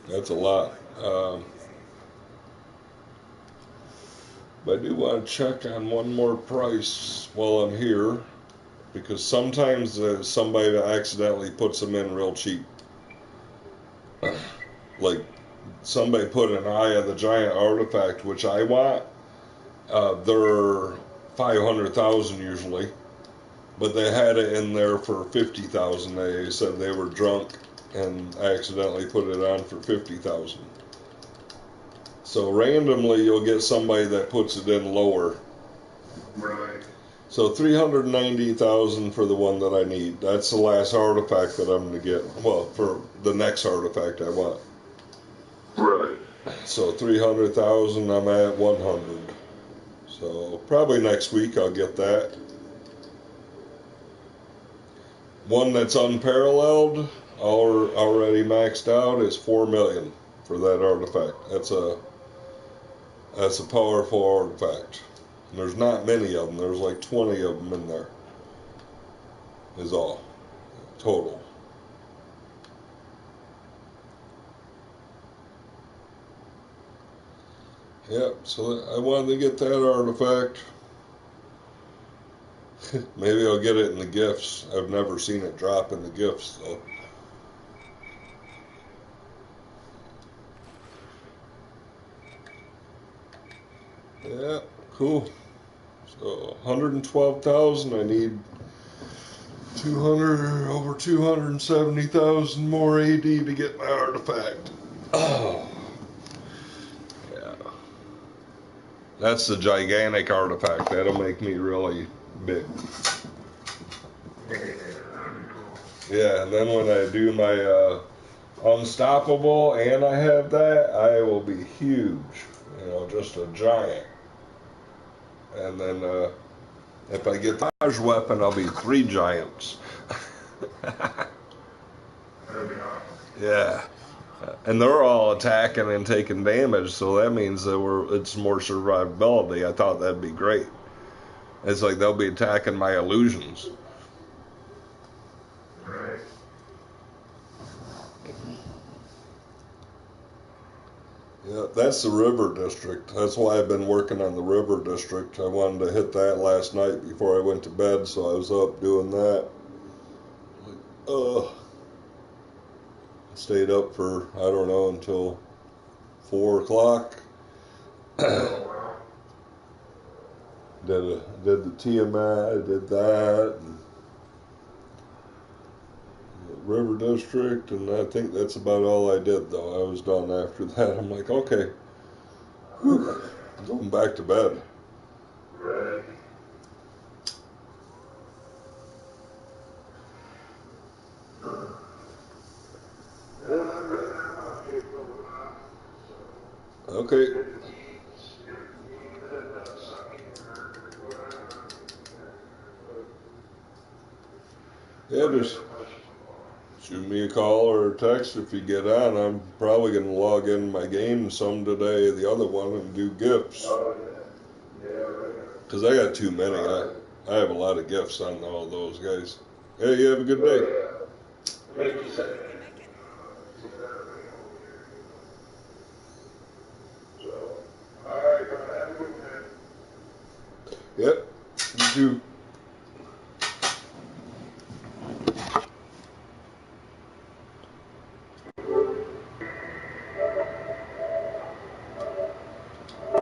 That's a lot. But I do want to check on one more price while I'm here, because sometimes somebody accidentally puts them in real cheap. Like somebody put an Eye of the Giant artifact, which I want. They're 500,000 usually, but they had it in there for 50,000. They said they were drunk and accidentally put it on for 50,000. So randomly you'll get somebody that puts it in lower. Right. So 390,000 for the one that I need. That's the last artifact that I'm going to get. Well, for the next artifact I want. Right. So 300,000, I'm at 100. So probably next week I'll get that. One that's unparalleled, already maxed out, is 4 million for that artifact. That's a powerful artifact. And there's not many of them. There's like 20 of them in there. Is all total. Yep, so I wanted to get that artifact. Maybe I'll get it in the gifts. I've never seen it drop in the gifts, though. Yeah, cool. So 112,000. I need 270,000 more AD to get my artifact. Oh, yeah. That's the gigantic artifact. That'll make me really big. Yeah, and then when I do my unstoppable and I have that, I will be huge. You know, just a giant. And then if I get the Taj weapon, I'll be 3 giants. Yeah. And they're all attacking and taking damage, so that means that it's more survivability. I thought that'd be great. It's like they'll be attacking my illusions. Right. Yeah, that's the river district. That's why I've been working on the river district. I wanted to hit that last night before I went to bed, so I was up doing that. Stayed up for, I don't know, until 4 o'clock. Did the Tiamat, I did that, and River District, and I think that's about all I did, though. I was done after that. I'm like, okay, whew, I'm going back to bed. Right. Okay. Yeah, just shoot me a call or a text if you get on. I'm probably going to log in my game some today, the other one, and do gifts. Because I got too many. I have a lot of gifts on all those guys. Hey, you have a good day. Yep, you too.